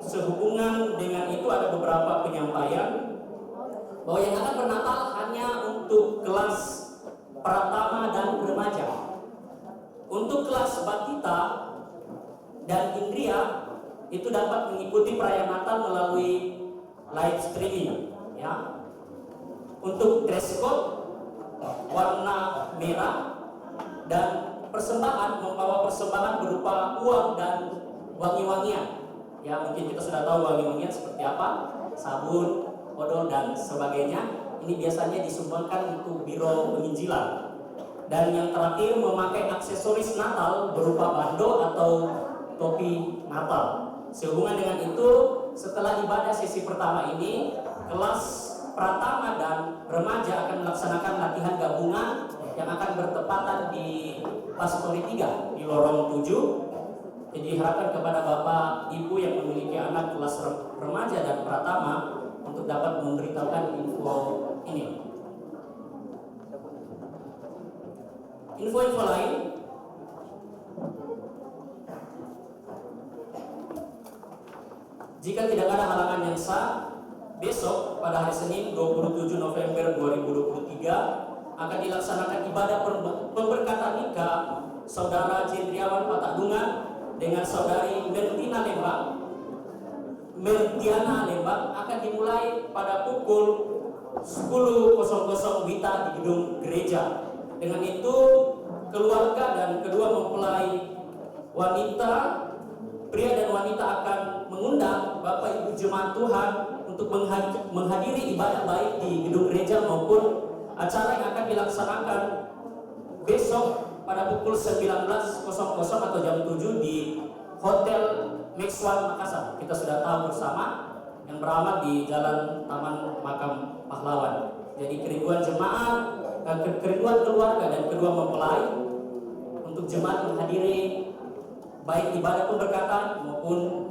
Sehubungan dengan itu ada beberapa penyampaian bahwa yang akan bernatal hanya untuk kelas pratama dan remaja. Untuk kelas batita dan indria itu dapat mengikuti perayaan Natal melalui live streaming, ya. Untuk dress code warna merah dan persembahan membawa persembahan berupa uang dan wangi-wangian. Ya, mungkin kita sudah tahu wangi-wangian seperti apa, sabun, odol dan sebagainya. Ini biasanya disumbangkan untuk biro penginjilan. Dan yang terakhir memakai aksesoris Natal berupa bando atau topi Natal. Sehubungan dengan itu, setelah ibadah sesi pertama ini, kelas pratama dan remaja akan melaksanakan latihan gabungan yang akan bertepatan di Pastori 3 di lorong 7. Jadi harapkan kepada Bapak Ibu yang memiliki anak kelas remaja dan pratama untuk dapat memberitahukan info ini. Info-info lain, jika tidak ada halangan yang sah, besok pada hari Senin 27 November 2023 akan dilaksanakan ibadah pemberkatan nikah Saudara Jendriawan Patadungan dengan Saudari Mertiana Lembang akan dimulai pada pukul 10.00 WITA di gedung gereja. Dengan itu keluarga dan kedua mempelai wanita, pria dan wanita akan mengundang Bapak Ibu Jemaat Tuhan untuk menghadiri ibadah baik di gedung gereja maupun acara yang akan dilaksanakan besok pada pukul 19.00 atau jam 7 di Hotel Maxwan Makassar. Kita sudah tahu bersama yang beramat di Jalan Taman Makam Pahlawan. Jadi kerinduan jemaat, kerinduan keluarga dan kedua mempelai untuk jemaat menghadiri baik ibadah pemberkatan maupun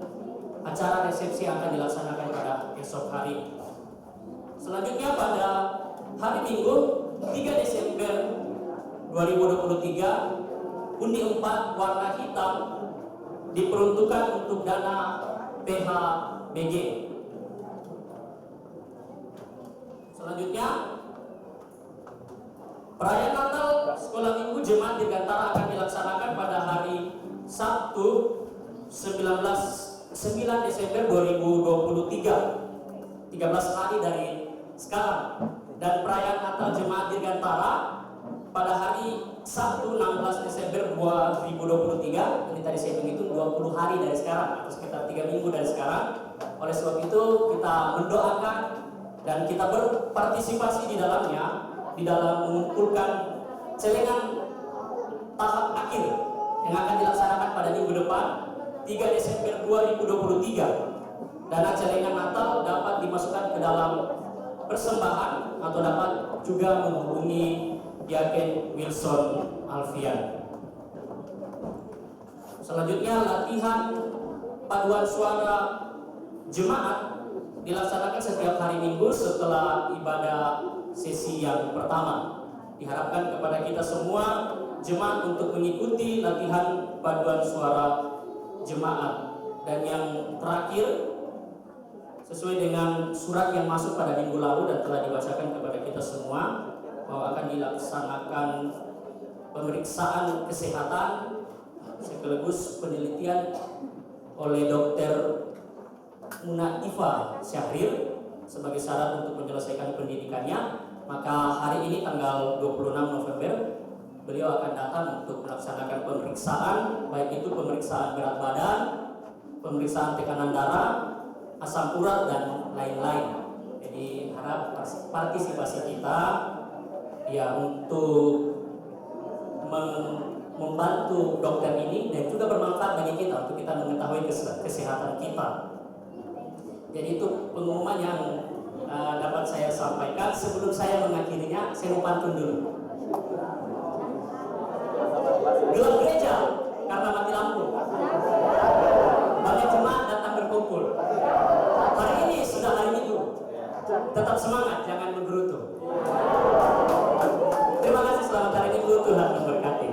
acara resepsi yang akan dilaksanakan pada esok hari. Selanjutnya pada hari Minggu 3 Desember 2023, undi 4 warna hitam diperuntukkan untuk dana PHBG. Selanjutnya, perayaan Natal Sekolah Minggu Jemaat Dirgantara akan dilaksanakan pada hari Sabtu 9 Desember 2023, 13 hari dari sekarang. Dan perayaan Natal Jemaat Dirgantara pada hari Sabtu 16 Desember 2023, ini tadi saya menghitung 20 hari dari sekarang atau sekitar 3 minggu dari sekarang. Oleh sebab itu kita mendoakan dan kita berpartisipasi di dalamnya, di dalam mengumpulkan celengan tahap akhir yang akan dilaksanakan pada minggu depan 3 Desember 2023. Dana celengan Natal dapat dimasukkan ke dalam persembahan atau dapat juga menghubungi Diaken Wilson Alfian. Selanjutnya latihan paduan suara jemaat dilaksanakan setiap hari Minggu setelah ibadah sesi yang pertama. Diharapkan kepada kita semua jemaat untuk mengikuti latihan paduan suara jemaat. Dan yang terakhir, sesuai dengan surat yang masuk pada minggu lalu dan telah dibacakan kepada kita semua, bahwa akan dilaksanakan pemeriksaan kesehatan sekaligus penelitian oleh Dr. Muna Iva Syahrir sebagai syarat untuk menyelesaikan pendidikannya. Maka hari ini tanggal 26 November beliau akan datang untuk melaksanakan pemeriksaan, baik itu pemeriksaan berat badan, pemeriksaan tekanan darah, asam urat dan lain-lain. Jadi harap partisipasi kita ya untuk membantu dokter ini dan juga bermanfaat bagi kita untuk kita mengetahui kesehatan kita. Jadi itu pengumuman yang dapat saya sampaikan. Sebelum saya mengakhirinya, saya mau pantun dulu. Gelap gereja karena mati lampu. Banyak jemaat datang berkumpul. Hari ini sudah hari Minggu. Tetap semangat, jangan menggerutu. Terima kasih, selamat hari Minggu, Tuhan memberkati.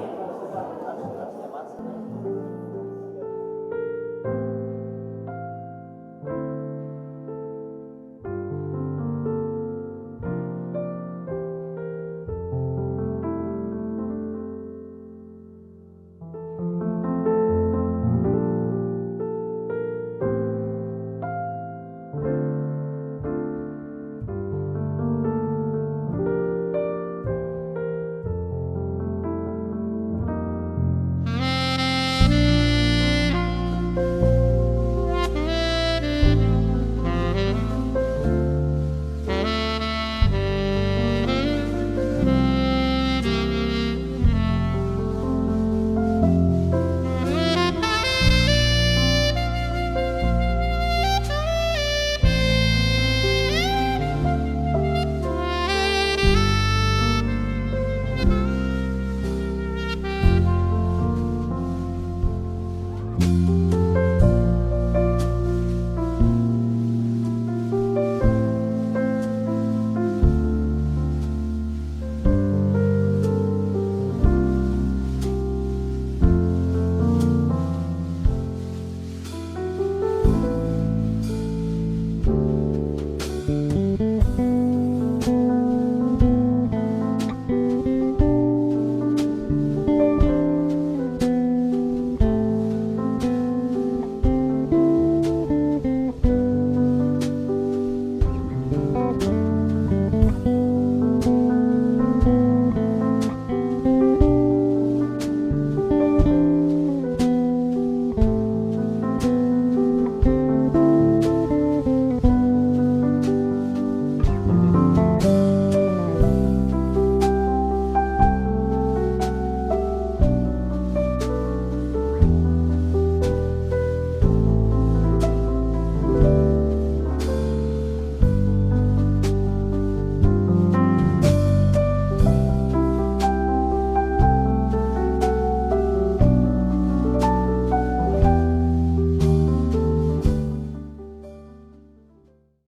Tuhan.